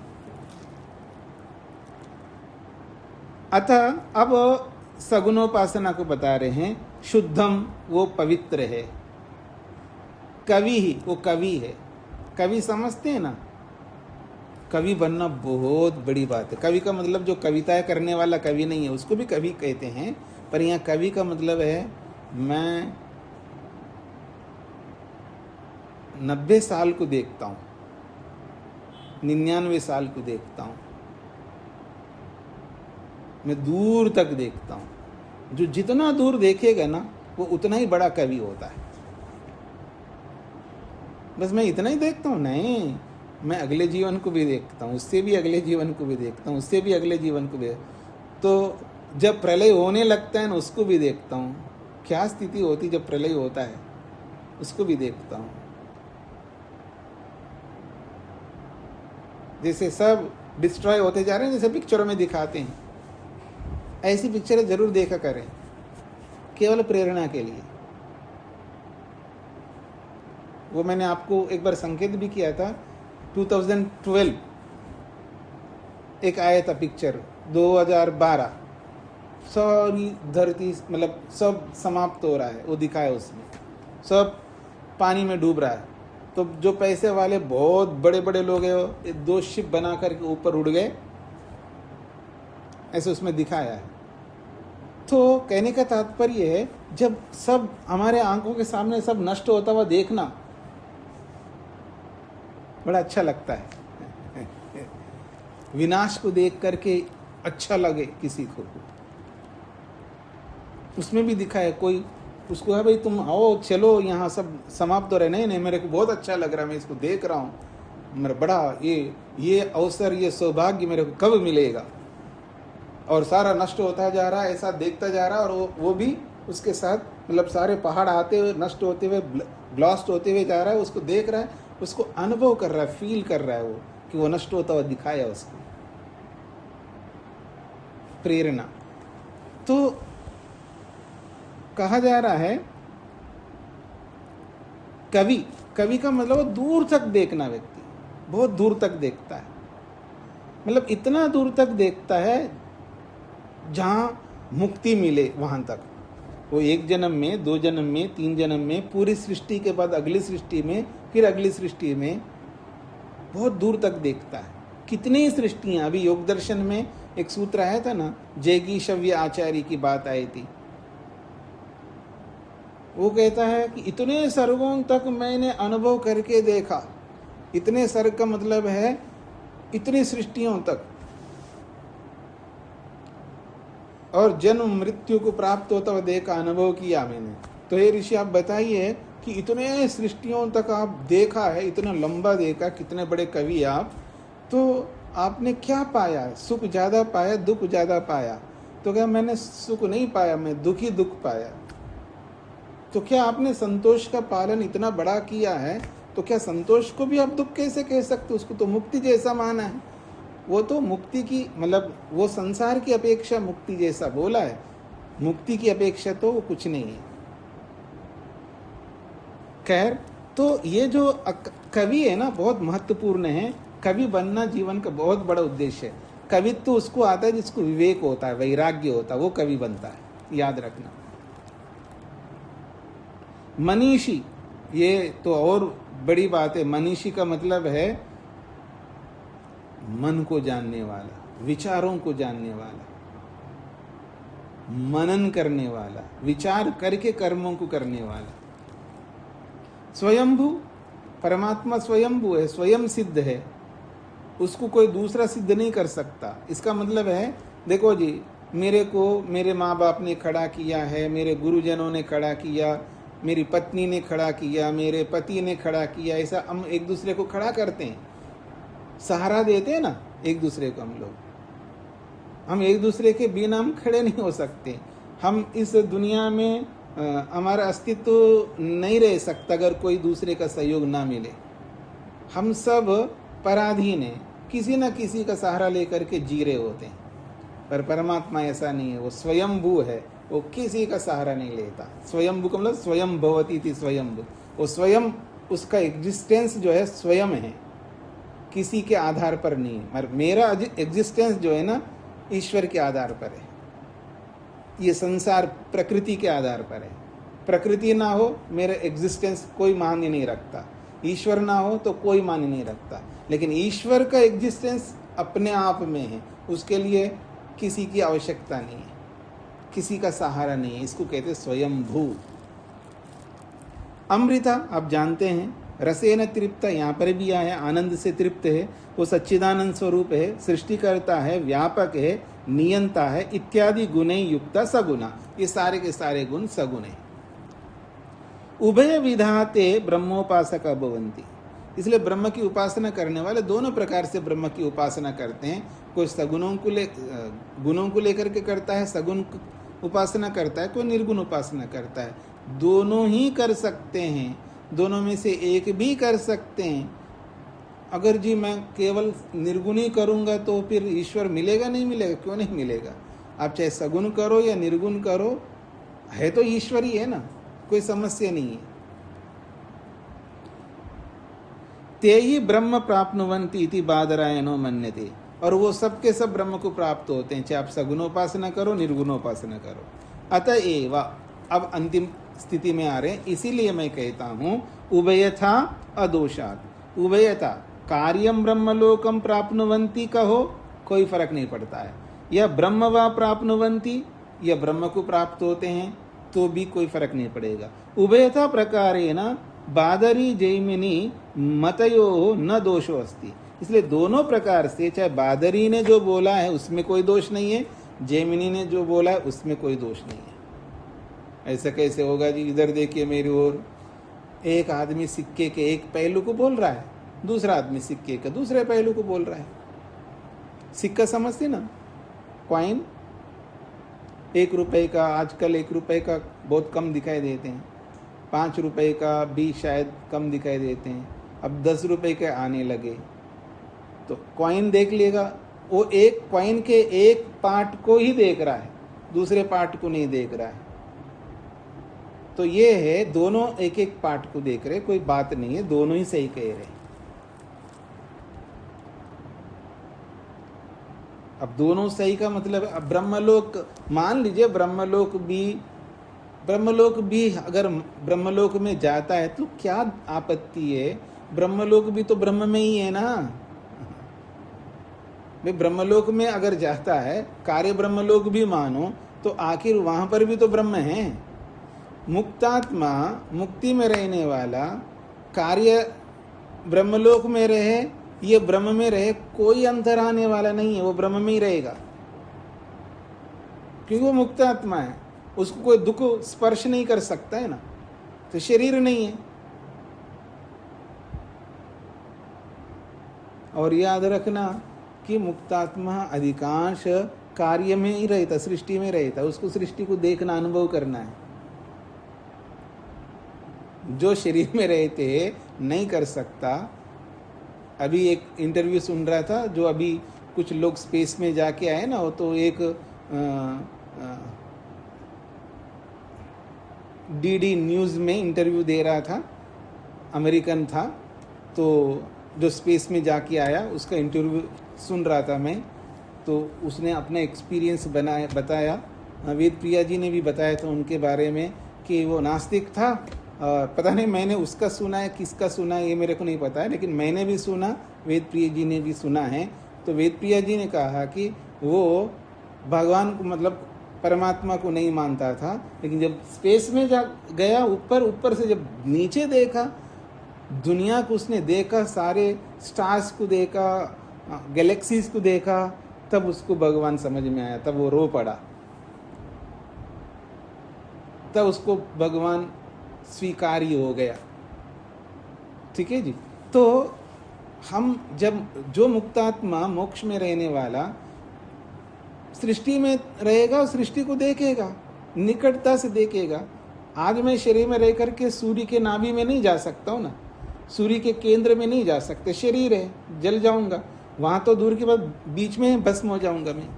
अतः अब सगुणोपासना को बता रहे हैं। शुद्धम वो पवित्र है, कवि ही वो कवि है। कवि समझते हैं ना, कवि बनना बहुत बड़ी बात है। कवि का मतलब जो कविताएं करने वाला कवि नहीं है, उसको भी कवि कहते हैं, पर यहाँ कवि का मतलब है मैं 90 साल को देखता हूँ, 99 साल को देखता हूँ, मैं दूर तक देखता हूँ। जो जितना दूर देखेगा ना वो उतना ही बड़ा कवि होता है। बस मैं इतना ही देखता हूँ? नहीं, मैं अगले जीवन को भी देखता हूँ, उससे भी अगले जीवन को भी देखता हूँ, उससे भी अगले जीवन को भी। तो जब प्रलय होने लगता है ना उसको भी देखता हूँ, क्या स्थिति होती जब प्रलय होता है उसको भी देखता हूँ। जैसे सब डिस्ट्रॉय होते जा रहे हैं, जैसे पिक्चरों में दिखाते हैं, ऐसी पिक्चरें जरूर देखा करें, केवल प्रेरणा के लिए। वो मैंने आपको एक बार संकेत भी किया था, 2012 एक आया था पिक्चर, 2012, सारी धरती मतलब सब समाप्त हो रहा है, वो दिखाया उसमें, सब पानी में डूब रहा है। तो जो पैसे वाले बहुत बड़े बड़े लोग हैं वो 2 शिप बना करके ऊपर उड़ गए, ऐसे उसमें दिखाया है। तो कहने का तात्पर्य है, जब सब हमारे आंखों के सामने सब नष्ट होता हुआ देखना बड़ा अच्छा लगता है। विनाश को देख करके अच्छा लगे किसी को, उसमें भी दिखाया। कोई उसको है भाई तुम आओ चलो यहाँ सब समाप्त हो रहे, नहीं मेरे को बहुत अच्छा लग रहा है, मैं इसको देख रहा हूँ, मेरा बड़ा ये अवसर, ये सौभाग्य मेरे को कब मिलेगा। और सारा नष्ट होता जा रहा है, ऐसा देखता जा रहा है, और वो भी उसके साथ, मतलब सारे पहाड़ आते हुए नष्ट होते हुए ब्लास्ट होते हुए जा रहा है, उसको देख रहा है, उसको अनुभव कर रहा है, फील कर रहा है वो कि वो नष्ट होता हुआ दिखाया उसको। प्रेरणा। तो कहा जा रहा है कवि का मतलब दूर तक देखना, व्यक्ति बहुत दूर तक देखता है, मतलब इतना दूर तक देखता है जहाँ मुक्ति मिले वहाँ तक। वो 1 जन्म में, 2 जन्म में, 3 जन्म में, पूरी सृष्टि के बाद अगली सृष्टि में, फिर अगली सृष्टि में, बहुत दूर तक देखता है। कितनी सृष्टियाँ, अभी योग दर्शन में एक सूत्र आया था ना, जैगीषव्य आचार्य की बात आई थी। वो कहता है कि इतने सर्गों तक मैंने अनुभव करके देखा। इतने सर्ग का मतलब है इतनी सृष्टियों तक, और जन्म मृत्यु को प्राप्त होता हुआ देखा, अनुभव किया मैंने। तो ये ऋषि आप बताइए कि इतने सृष्टियों तक आप देखा है, इतना लंबा देखा, कितने बड़े कवि आप, तो आपने क्या पाया? सुख ज़्यादा पाया, दुख ज़्यादा पाया? तो क्या मैंने सुख नहीं पाया, मैं दुख ही दुख पाया। तो क्या आपने संतोष का पालन इतना बड़ा किया है, तो क्या संतोष को भी आप दुख कैसे कह सकते? उसको तो मुक्ति जैसा माना है। वो तो मुक्ति की, मतलब वो संसार की अपेक्षा मुक्ति जैसा बोला है, मुक्ति की अपेक्षा तो वो कुछ नहीं है। खैर, तो ये जो कवि है ना, बहुत महत्वपूर्ण है। कवि बनना जीवन का बहुत बड़ा उद्देश्य है। कवित्व तो उसको आता है जिसको विवेक होता है, वैराग्य होता है, वो कवि बनता है, याद रखना। मनीषी, ये तो और बड़ी बात है। मनीषी का मतलब है मन को जानने वाला, विचारों को जानने वाला, मनन करने वाला, विचार करके कर्मों को करने वाला। स्वयंभू, परमात्मा स्वयंभू है, स्वयं सिद्ध है, उसको कोई दूसरा सिद्ध नहीं कर सकता। इसका मतलब है, देखो जी, मेरे को मेरे माँ बाप ने खड़ा किया है, मेरे गुरुजनों ने खड़ा किया, मेरी पत्नी ने खड़ा किया, मेरे पति ने खड़ा किया, ऐसा हम एक दूसरे को खड़ा करते हैं, सहारा देते हैं ना एक दूसरे को। हम एक दूसरे के बिना हम खड़े नहीं हो सकते। हम इस दुनिया में हमारा अस्तित्व नहीं रह सकता अगर कोई दूसरे का सहयोग ना मिले। हम सब पराधीन हैं, किसी न किसी का सहारा लेकर के जी रहे होते हैं। पर परमात्मा ऐसा नहीं है, वो स्वयंभू है, वो किसी का सहारा नहीं लेता। स्वयंभू का मतलब स्वयं भवती थी स्वयंभू, वो स्वयं, उसका एग्जिस्टेंस जो है स्वयं है, किसी के आधार पर नहीं। मगर मेरा एग्जिस्टेंस जो है ना ईश्वर के आधार पर है। ये संसार प्रकृति के आधार पर है। प्रकृति ना हो मेरा एग्जिस्टेंस कोई मान्य नहीं रखता, ईश्वर ना हो तो कोई मान्य नहीं रखता। लेकिन ईश्वर का एग्जिस्टेंस अपने आप में है, उसके लिए किसी की आवश्यकता नहीं है, किसी का सहारा नहीं है। इसको कहते स्वयंभू। अमृता, आप जानते हैं, रसेन तृप्त, यहाँ पर भी आया, आनंद से तृप्त है, वो सच्चिदानंद स्वरूप है, सृष्टिकर्ता है, व्यापक है, नियंता है, इत्यादि गुणे युक्ता सगुणा। ये सारे के सारे गुण सगुण है। उभय विधाते ब्रह्मोपासक भवन्ति, इसलिए ब्रह्म की उपासना करने वाले दोनों प्रकार से ब्रह्म की उपासना करते हैं। कोई सगुणों को गुणों को लेकर के करता है, सगुण उपासना करता है, कोई निर्गुण उपासना करता है। दोनों ही कर सकते हैं, दोनों में से एक भी कर सकते हैं। अगर जी मैं केवल निर्गुण ही करूँगा तो फिर ईश्वर मिलेगा नहीं मिलेगा? क्यों नहीं मिलेगा? आप चाहे सगुण करो या निर्गुण करो, है तो ईश्वर ही है ना, कोई समस्या नहीं है। ते ही ब्रह्म प्राप्नुवन्ति इति बादरायणो मन्यते, और वो सब के सब ब्रह्म को प्राप्त होते हैं, चाहे आप सगुणोपासना करो निर्गुणोपासना करो। अतएव, अब अंतिम स्थिति में आ रहे हैं, इसीलिए मैं कहता हूँ उभयथा अदोषात्। उभयथा, कार्यम ब्रह्मलोकम प्राप्नुवन्ति कहो, कोई फर्क नहीं पड़ता है, या ब्रह्म वा प्राप्नुवन्ति, या ब्रह्म को प्राप्त होते हैं तो भी कोई फर्क नहीं पड़ेगा। उभयथा प्रकारेण बादरी जैमिनी मतयो न दोषो अस्ति, इसलिए दोनों प्रकार से, चाहे बादरी ने जो बोला है उसमें कोई दोष नहीं है, जैमिनी ने जो बोला है उसमें कोई दोष नहीं है। ऐसा कैसे होगा जी? इधर देखिए मेरी ओर, एक आदमी सिक्के के एक पहलू को बोल रहा है, दूसरा आदमी सिक्के के दूसरे पहलू को बोल रहा है। सिक्का समझते ना, कॉइन, 1 रुपए का, आजकल 1 रुपए का बहुत कम दिखाई देते हैं, 5 रुपए का भी शायद कम दिखाई देते हैं, अब 10 रुपए के आने लगे। तो कॉइन देख लेगा, वो एक कॉइन के एक पार्ट को ही देख रहा है, दूसरे पार्ट को नहीं देख रहा है। तो ये है, दोनों एक एक पार्ट को देख रहे, कोई बात नहीं है, दोनों ही सही कह रहे। अब दोनों सही का मतलब, अब ब्रह्मलोक, मान लीजिए ब्रह्मलोक भी अगर ब्रह्मलोक में जाता है तो क्या आपत्ति है? ब्रह्मलोक भी तो ब्रह्म में ही है ना। वे ब्रह्मलोक में अगर जाता है, कार्य ब्रह्मलोक भी मानो, तो आखिर वहां पर भी तो ब्रह्म है। मुक्तात्मा, मुक्ति में रहने वाला, कार्य ब्रह्मलोक में रहे, ये ब्रह्म में रहे, कोई अंतर आने वाला नहीं है, वो ब्रह्म में ही रहेगा, क्योंकि वो मुक्तात्मा है, उसको कोई दुख स्पर्श नहीं कर सकता है ना, तो शरीर नहीं है। और याद रखना कि मुक्तात्मा अधिकांश कार्य में ही रहता, सृष्टि में रहता, उसको सृष्टि को देखना, अनुभव करना है। जो शरीर में रहते नहीं कर सकता। अभी एक इंटरव्यू सुन रहा था, जो अभी कुछ लोग स्पेस में जाके आए ना, वो तो एक डीडी न्यूज़ में इंटरव्यू दे रहा था, अमेरिकन था, तो जो स्पेस में जाके आया उसका इंटरव्यू सुन रहा था मैं, तो उसने अपना एक्सपीरियंस बताया। वेद प्रिया जी ने भी बताया था उनके बारे में कि वो नास्तिक था पता नहीं मैंने उसका सुना है किसका सुना है ये मेरे को नहीं पता है, लेकिन मैंने भी सुना, वेद प्रिय जी ने भी सुना है। तो वेद प्रिय जी ने कहा कि वो भगवान को मतलब परमात्मा को नहीं मानता था, लेकिन जब स्पेस में जा गया ऊपर से जब नीचे देखा, दुनिया को उसने देखा, सारे स्टार्स को देखा, गैलेक्सीज को देखा, तब उसको भगवान समझ में आया, तब वो रो पड़ा, तब उसको भगवान स्वीकार्य हो गया। ठीक है जी। तो हम जब जो मुक्तात्मा मोक्ष में रहने वाला सृष्टि में रहेगा और सृष्टि को देखेगा, निकटता से देखेगा। आज मैं शरीर में रह करके सूर्य के नाभि में नहीं जा सकता हूँ ना, सूर्य के केंद्र में नहीं जा सकते, शरीर है, जल जाऊंगा वहाँ, तो दूर के बाद बीच में भस्म हो जाऊंगा मैं।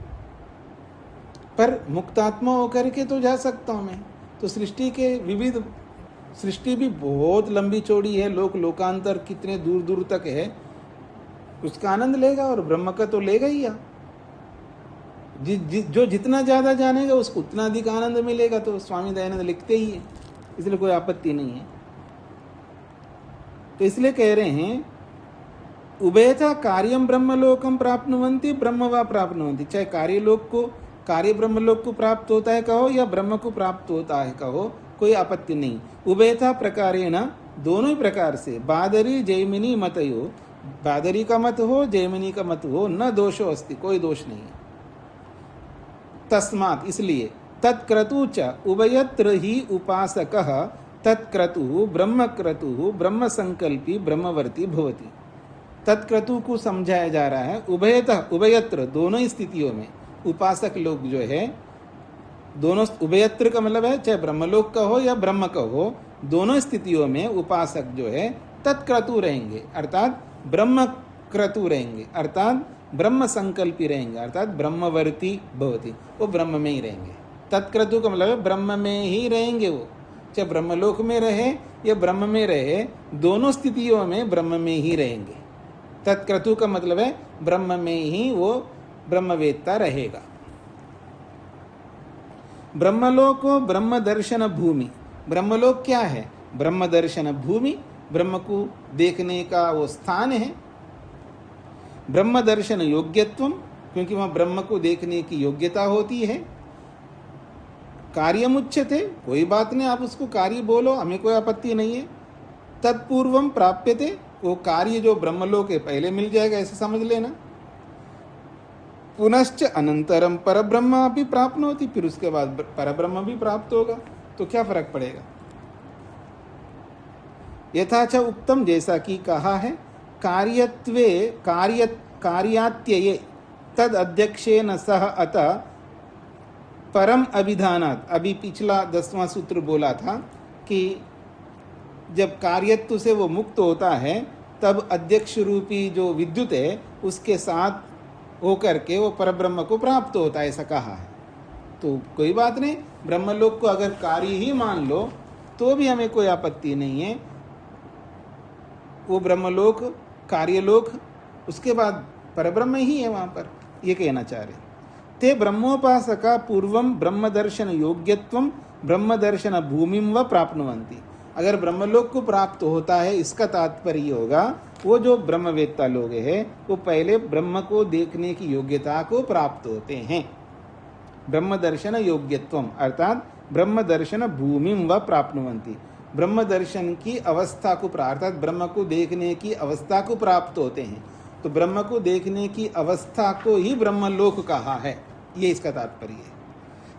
पर मुक्तात्मा होकर के तो जा सकता हूँ मैं। तो सृष्टि के विविध, सृष्टि भी बहुत लंबी चौड़ी है, लोकांतर कितने दूर दूर तक है, उसका आनंद लेगा और ब्रह्म का तो लेगा ही। जो जितना ज़्यादा जानेगा उसको उतना अधिक आनंद मिलेगा। तो स्वामी दयानंद लिखते ही है, इसलिए कोई आपत्ति नहीं है। तो इसलिए कह रहे हैं उभयथा कार्यम ब्रह्मलोकम प्राप्नुवन्ति ब्रह्म वा प्राप्नुवन्ति, चाहे कार्यलोक को, कार्य ब्रह्मलोक को प्राप्त होता है कहो या ब्रह्म को प्राप्त होता है कहो, कोई आपत्ति नहीं। उभयथा प्रकारेण, दोनों ही प्रकार से, बादरी जैमिनी मतयो, बादरी का मत हो जैमिनी का मत हो, न दोषो अस्ति, कोई दोष नहीं है। तस्मात्, इसलिए, तत्क्रतु च उभयत्र ही उपासकः तत्क्रतु ब्रह्मक्रतु ब्रह्म संकल्पी ब्रह्मवर्ती भवति। तत्क्रतु को समझाया जा रहा है उभयतः, उभयत्र, दोनों ही स्थितियों में उपासक लोग जो है, दोनों, उभयत्र का मतलब है चाहे ब्रह्मलोक का हो या ब्रह्म का हो, दोनों स्थितियों में उपासक जो है तत्क्रतु रहेंगे, अर्थात ब्रह्मक्रतु रहेंगे, अर्थात ब्रह्म संकल्पी रहेंगे, अर्थात ब्रह्मवर्ती भवति, वो ब्रह्म में ही रहेंगे। तत्क्रतु का मतलब है ब्रह्म में ही रहेंगे वो, चाहे ब्रह्मलोक में रहे या ब्रह्म में रहे, दोनों स्थितियों में ब्रह्म में ही रहेंगे। तत्क्रतु का मतलब है ब्रह्म में ही वो ब्रह्मवेत्ता रहेगा। ब्रह्मलोको ब्रह्म दर्शन भूमि, ब्रह्मलोक क्या है? ब्रह्म दर्शन भूमि, ब्रह्म को देखने का वो स्थान है। ब्रह्म दर्शन योग्यत्वम, क्योंकि वहाँ ब्रह्म को देखने की योग्यता होती है। कार्यमुच्यते, कोई बात नहीं, आप उसको कार्य बोलो, हमें कोई आपत्ति नहीं है। तत्पूर्वम प्राप्यते, वो कार्य जो ब्रह्मलोक है पहले मिल जाएगा, ऐसे समझ लेना। पुनश्च अनंतरम परब्रह्म भी प्राप्त होती, फिर उसके बाद परब्रह्म भी प्राप्त होगा, तो क्या फर्क पड़ेगा। यथाच उक्तम, जैसा कि कहा है, कार्यत्वे कार्यात्यये तद अध्यक्षेन सह अतः परम अभिधानात्। अभी पिछला 10वां सूत्र बोला था कि जब कार्यत्व से वो मुक्त होता है तब अध्यक्ष रूपी जो विद्युत है उसके साथ होकर के वो परब्रह्म को प्राप्त होता है, ऐसा कहा है। तो कोई बात नहीं, ब्रह्मलोक को अगर कार्य ही मान लो तो भी हमें कोई आपत्ति नहीं है। वो ब्रह्मलोक, कार्यलोक, उसके बाद परब्रह्म ही है वहाँ पर, ये कहना चाह रहे। ते ब्रह्मोपासका पूर्वम ब्रह्म दर्शन योग्यत्वम ब्रह्म दर्शन भूमिम व प्राप्नुवन्ति। अगर ब्रह्मलोक को प्राप्त होता है, इसका तात्पर्य होगा वो जो ब्रह्मवेत्ता लोग हैं वो पहले ब्रह्म को देखने की योग्यता को प्राप्त होते हैं। ब्रह्म दर्शन योग्यत्वम अर्थात ब्रह्म दर्शन भूमिम व प्राप्नुवन्ति, ब्रह्म दर्शन की अवस्था को, अर्थात ब्रह्म को देखने की अवस्था को प्राप्त होते हैं। तो ब्रह्म को देखने की अवस्था को ही ब्रह्मलोक कहा है, ये इसका तात्पर्य है।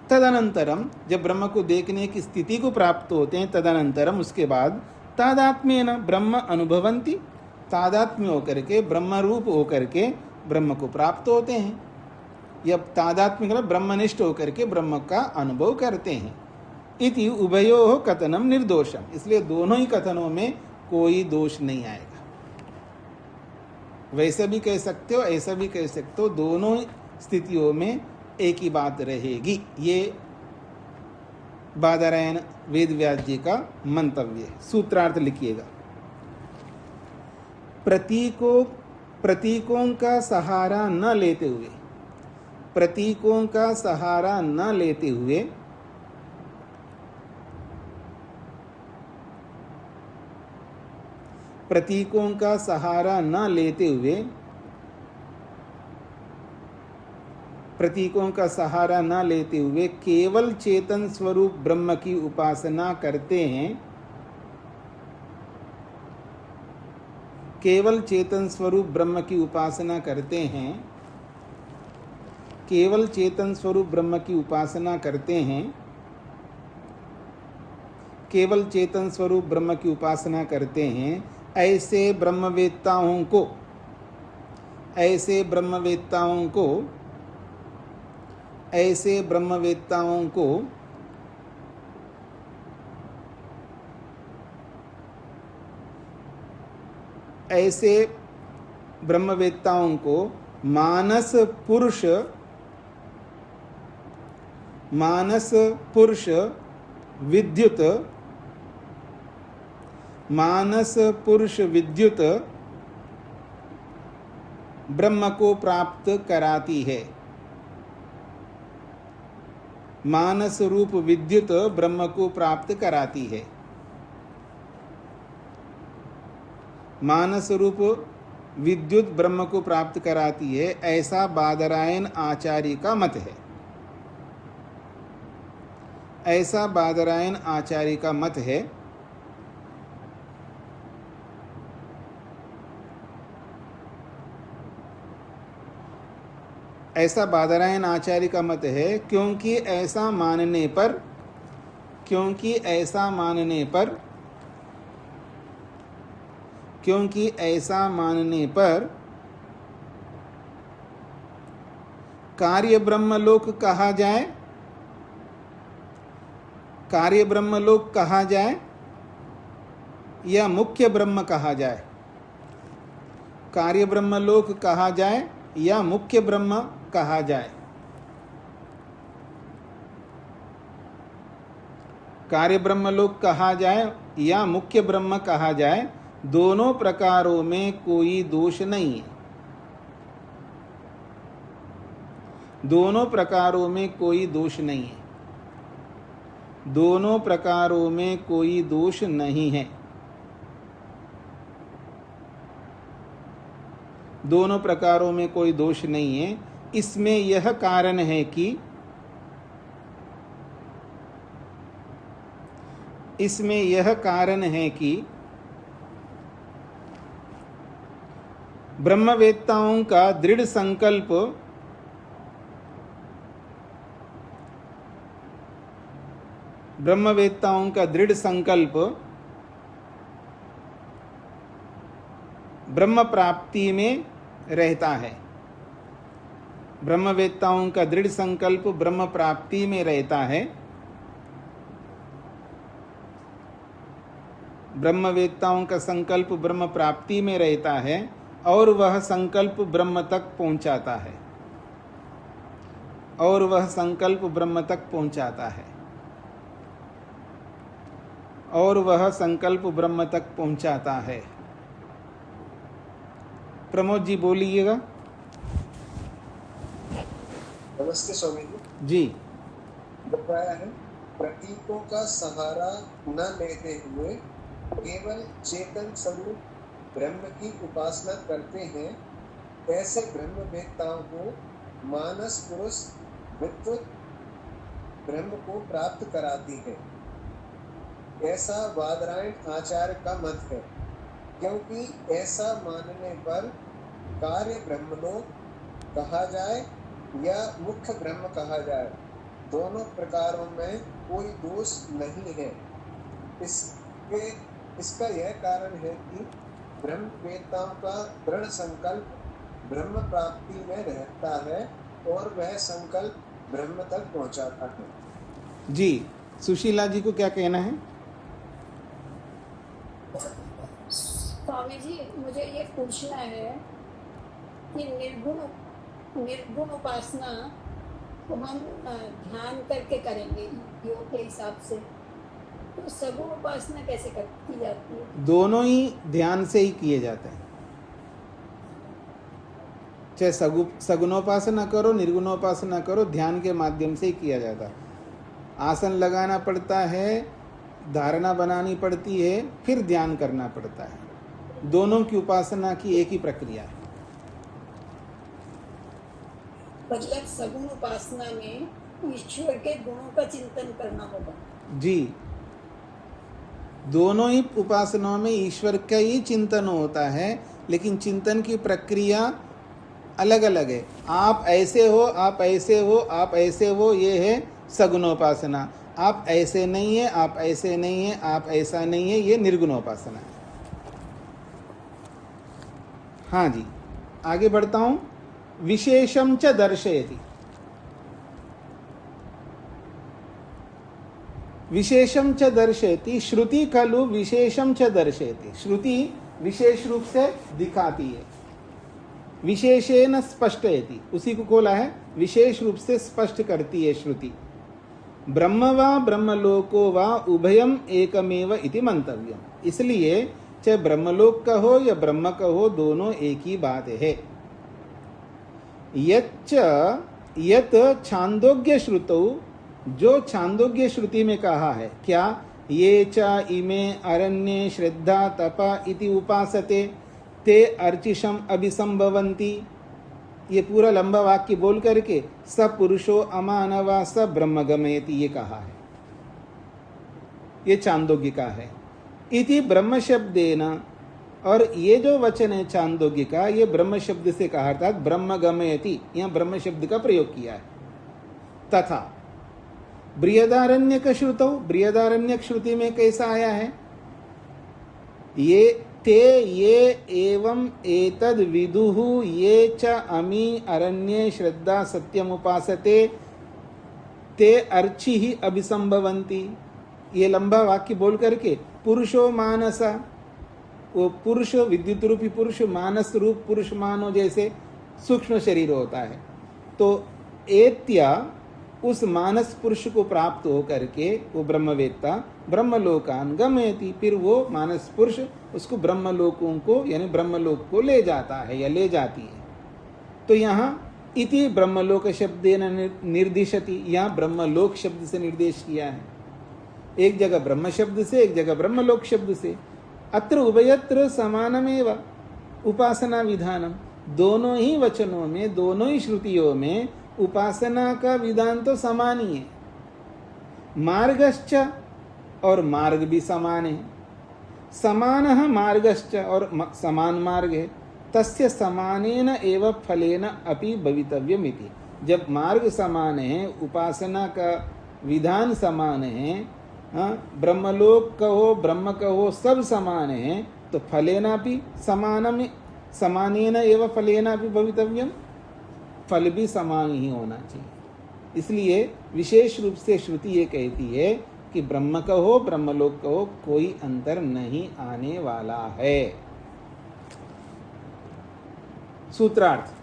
तदनंतरम, जब ब्रह्म को देखने की स्थिति को प्राप्त होते हैं, तदनंतरम उसके बाद तादात्म्येन ब्रह्म अनुभवन्ति, तादात्म्य होकर के, ब्रह्म रूप होकर के ब्रह्म को प्राप्त होते हैं। या तादात्म्य मतलब ब्रह्मनिष्ठ होकर के ब्रह्म का अनुभव करते हैं। इति उभयोः कथनम निर्दोषम, इसलिए दोनों ही कथनों में कोई दोष नहीं आएगा। वैसा भी कह सकते हो, ऐसा भी कह सकते हो, दोनों स्थितियों में एक ही बात रहेगी। ये बादरायण वेद व्यास जी का मंतव्य है। सूत्रार्थ लिखिएगा। प्रतीकों का सहारा न लेते हुए, प्रतीकों का सहारा न लेते हुए प्रतीकों का सहारा न लेते हुए, प्रतीकों का सहारा न लेते हुए केवल चेतन स्वरूप ब्रह्म की उपासना करते हैं, केवल चेतन स्वरूप ब्रह्म की उपासना करते हैं, केवल चेतन स्वरूप ब्रह्म की उपासना करते हैं, केवल चेतन स्वरूप ब्रह्म की उपासना करते हैं, ऐसे ब्रह्मवेत्ताओं को, ऐसे ब्रह्मवेत्ताओं को, ऐसे ब्रह्मवेत्ताओं को ऐसे ब्रह्मवेत्ताओं को मानस पुरुष विद्युत, मानस पुरुष विद्युत ब्रह्म को प्राप्त कराती है। मानस रूप विद्युत ब्रह्म को प्राप्त कराती है। मानस रूप विद्युत ब्रह्म को प्राप्त कराती है, ऐसा बादरायण आचार्य का मत है। ऐसा बादरायण आचार्य का मत है। ऐसा बादरायण आचार्य का मत है, क्योंकि ऐसा मानने पर, क्योंकि ऐसा मानने पर, क्योंकि ऐसा मानने पर कार्य ब्रह्मलोक कहा जाए, कार्य ब्रह्मलोक कहा जाए या मुख्य ब्रह्म कहा जाए, कार्य ब्रह्मलोक कहा जाए या मुख्य ब्रह्म कहा जाए, कार्य ब्रह्मलोक कहा जाए या मुख्य ब्रह्म कहा जाए, दोनों प्रकारों में कोई दोष नहीं है। दोनों प्रकारों में कोई दोष नहीं है। दोनों प्रकारों में कोई दोष नहीं है। दोनों प्रकारों में कोई दोष नहीं है। इसमें यह कारण है कि, इसमें यह कारण है कि ब्रह्मवेत्ताओं का दृढ़ संकल्प, ब्रह्मवेत्ताओं का दृढ़ संकल्प ब्रह्म प्राप्ति में रहता है। ब्रह्मवेत्ताओं का दृढ़ संकल्प ब्रह्म प्राप्ति में रहता है। ब्रह्मवेत्ताओं का संकल्प ब्रह्म प्राप्ति में रहता है और वह संकल्प ब्रह्म तक पहुंचाता है, और वह संकल्प ब्रह्म तक पहुंचाता है, और वह संकल्प ब्रह्म तक पहुंचाता है। प्रमोद जी बोलिएगा। नमस्ते स्वामी जी। बताया है, प्रतीकों का सहारा न लेते हुए केवल चेतन स्वरूप ब्रह्म की उपासना करते हैं, ऐसे ब्रह्मवेत्ताओं को मानस पुरुष विद्युत ब्रह्म को प्राप्त कराती है। ऐसा बादरायण आचार्य का मत है, क्योंकि ऐसा मानने पर कार्य ब्रह्मलोक कहा जाए या मुख्य ब्रह्म कहा जाए, दोनों प्रकारों में कोई दोष नहीं है। इसका यह कारण है कि ब्रह्मवेत्ताओं का दृढ़ संकल्प ब्रह्म प्राप्ति में रहता है और वह संकल्प ब्रह्म तक पहुंचाता है। जी, सुशीला जी को क्या कहना है? स्वामी जी, मुझे ये पूछना है कि निर्गुण उपासना को हम ध्यान करके करेंगे योग के हिसाब से, तो सगुण उपासना कैसे की जाती है? दोनों ही ध्यान से ही किए जाते हैं। चाहे सगुणोपासना करो, निर्गुणोपासना करो, ध्यान के माध्यम से ही किया जाता है। आसन लगाना पड़ता है, धारणा बनानी पड़ती है, फिर ध्यान करना पड़ता है। दोनों की उपासना की एक ही प्रक्रिया है। मतलब सगुण उपासना में ईश्वर के गुणों का चिंतन करना होगा। जी, दोनों ही उपासनाओं में ईश्वर का ही चिंतन होता है, लेकिन चिंतन की प्रक्रिया अलग अलग है। आप ऐसे हो, आप ऐसे हो, आप ऐसे हो, ये है सगुणोपासना। आप ऐसे नहीं है, आप ऐसे नहीं है, आप ऐसा नहीं है, ये निर्गुणोपासना है। हाँ जी, आगे बढ़ता हूं। विशेषम च दर्शयति। विशेषम च दर्शयति, श्रुति खलु विशेषम च दर्शयति। श्रुति विशेष रूप से दिखाती है, विशेषेण स्पष्टयति, उसी को खोला है, विशेष रूप से स्पष्ट करती है श्रुति। ब्रह्म वा ब्रह्मलोको वा उभयम एकमेव इति मंतव्यम। इसलिए चाहे ब्रह्मलोक का हो या ब्रह्म का हो, दोनों एक ही बात है। यत छांदोग्य श्रुतौ, जो छांदोग्य श्रुति में कहा है क्या, ये च इमे अरण्ये श्रद्धा तपा इति उपासते ते अर्चिषम अभिसंभवन्ति, ये पूरा लंबा वाक्य बोल करके स पुरुषो अमानवा स ब्रह्म गमयति, ये कहा है, ये चांदोग्य का है। इति ब्रह्म शब्देन, और ये जो वचन है चांदोग्य का, ये ब्रह्म शब्द से कहा, अर्थात ब्रह्म गमयति, यहाँ ब्रह्म शब्द का प्रयोग किया है। तथा बृहदारण्यक श्रुतौ, बृहदारण्यक श्रुति में कैसा आया है, ये ते ये एवं एतद विदुः ये च अमी अरण्ये श्रद्धा सत्यमुपासते ते अर्चि ही अभिसंभवन्ति। ये लंबा वाक्य बोल करके पुरुषो मानसा, वो पुरुष विद्युत रूपी पुरुष, मानस रूप पुरुष मानो जैसे सूक्ष्म शरीर होता है, तो एत्या उस मानस पुरुष को प्राप्त हो करके वो ब्रह्मवेत्ता ब्रह्मलोकान गमयति, फिर वो मानस पुरुष उसको ब्रह्मलोकों को यानी ब्रह्मलोक को ले जाता है या ले जाती है। तो यहाँ इति ब्रह्मलोक शब्देन निर्दिशति, यहाँ ब्रह्मलोक शब्द से निर्देश किया है, एक जगह ब्रह्म शब्द से, एक जगह ब्रह्मलोक शब्द से। अत्र उभयत्र समानमेव उपासना विधानम, दोनों ही वचनों में, दोनों ही श्रुतियों में उपासना का विधान तो समान ही है। मार्गश्च, और मार्ग भी समान है। समानः मार्गश्च, और समान मार्ग है। तस्य समानेन एव फलेन अपि भवितव्यमिति, जब मार्ग समान है, उपासना का विधान समान है, ब्रह्मलोक कहो ब्रह्म कहो सब समान है, तो फलेनापि समानम, समानेन एव फलेनापि भवितव्यम, फल भी समान ही होना चाहिए। इसलिए विशेष रूप से श्रुति ये कहती है कि ब्रह्म कहो ब्रह्मलोक कहो कोई अंतर नहीं आने वाला है। सूत्रार्थ,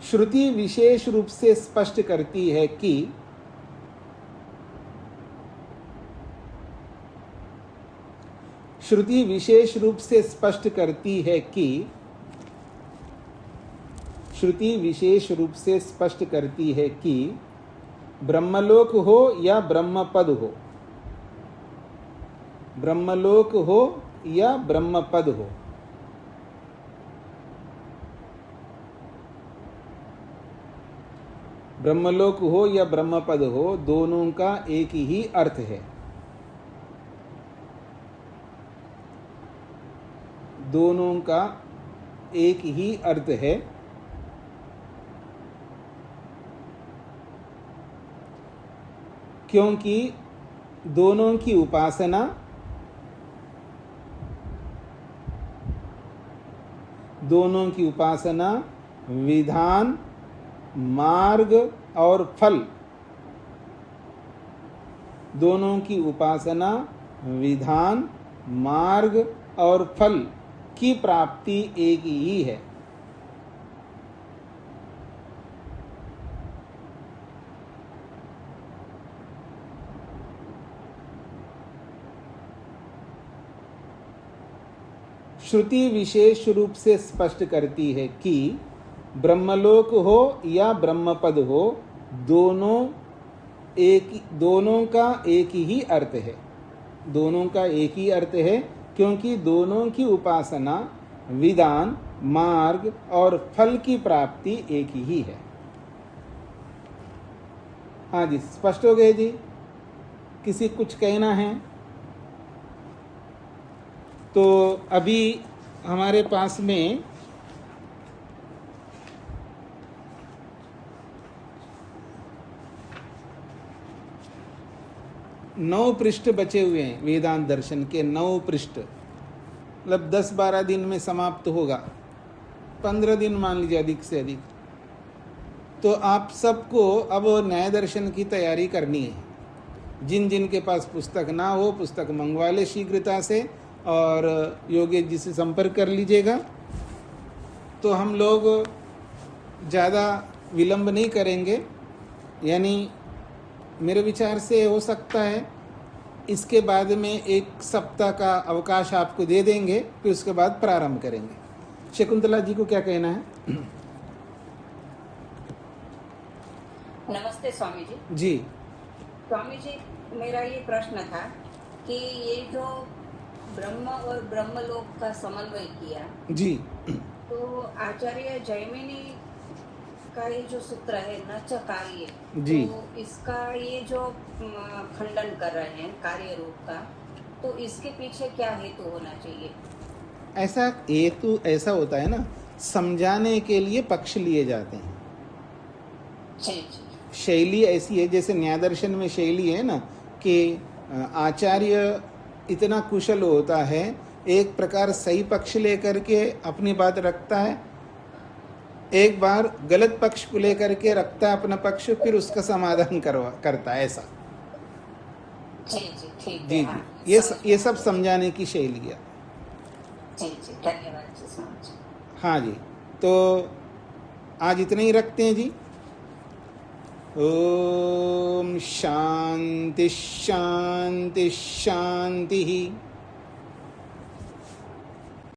श्रुति विशेष रूप से स्पष्ट करती है कि श्रुति विशेष रूप से स्पष्ट करती है कि श्रुति विशेष रूप से स्पष्ट करती है कि ब्रह्मलोक हो या ब्रह्मपद हो, ब्रह्मलोक हो या ब्रह्मपद हो, ब्रह्मलोक हो या ब्रह्मपद हो, दोनों का एक ही अर्थ है। दोनों का एक ही अर्थ है। क्योंकि दोनों की उपासना विधान, मार्ग और फल, दोनों की उपासना विधान, मार्ग और फल की प्राप्ति एक ही है। श्रुति विशेष रूप से स्पष्ट करती है कि ब्रह्मलोक हो या ब्रह्मपद हो, दोनों का एक ही अर्थ है। दोनों का एक ही अर्थ है क्योंकि दोनों की उपासना, विधान, मार्ग और फल की प्राप्ति एक ही है। हाँ जी, स्पष्ट हो गए जी? किसी कुछ कहना है? तो अभी हमारे पास में नौ पृष्ठ बचे हुए हैं। वेदांत दर्शन के 9 पृष्ठ, मतलब 10-12 दिन में समाप्त होगा, 15 दिन मान लीजिए अधिक से अधिक। तो आप सबको अब न्याय दर्शन की तैयारी करनी है। जिन जिन के पास पुस्तक ना हो, पुस्तक मंगवा ले शीघ्रता से, और योगेश जी से संपर्क कर लीजिएगा। तो हम लोग ज़्यादा विलंब नहीं करेंगे, यानी मेरे विचार से हो सकता है इसके बाद में 1 सप्ताह का अवकाश आपको दे देंगे, फिर उसके बाद प्रारंभ करेंगे। शकुंतला जी को क्या कहना है? नमस्ते स्वामी जी। जी स्वामी जी, मेरा ये प्रश्न था कि ये जो ब्रह्म और ब्रह्मलोक का समन्वय किया, जी तो आचार्य जैमिनी का ये जो सूत्र है न च कार्य, जी। तो इसका ये जो खंडन कर रहे हैं कार्य रूप का, तो इसके पीछे क्या हेतु होना चाहिए? ऐसा हेतु ऐसा होता है ना, समझाने के लिए पक्ष लिए जाते हैं। जी। शैली ऐसी है, जैसे न्याय दर्शन में शैली है ना कि आचार्य इतना कुशल होता है, एक प्रकार सही पक्ष लेकर के अपनी बात रखता है, एक बार गलत पक्ष को लेकर के रखता है अपना पक्ष, फिर उसका समाधान करता है। ऐसा जी ठीक है। जी हाँ, जी, ये सब समझाने की शैली है। जी धन्यवाद जी स्वामी जी। हाँ जी, तो आज इतना ही रखते हैं जी। ओम शांति शांति शांति।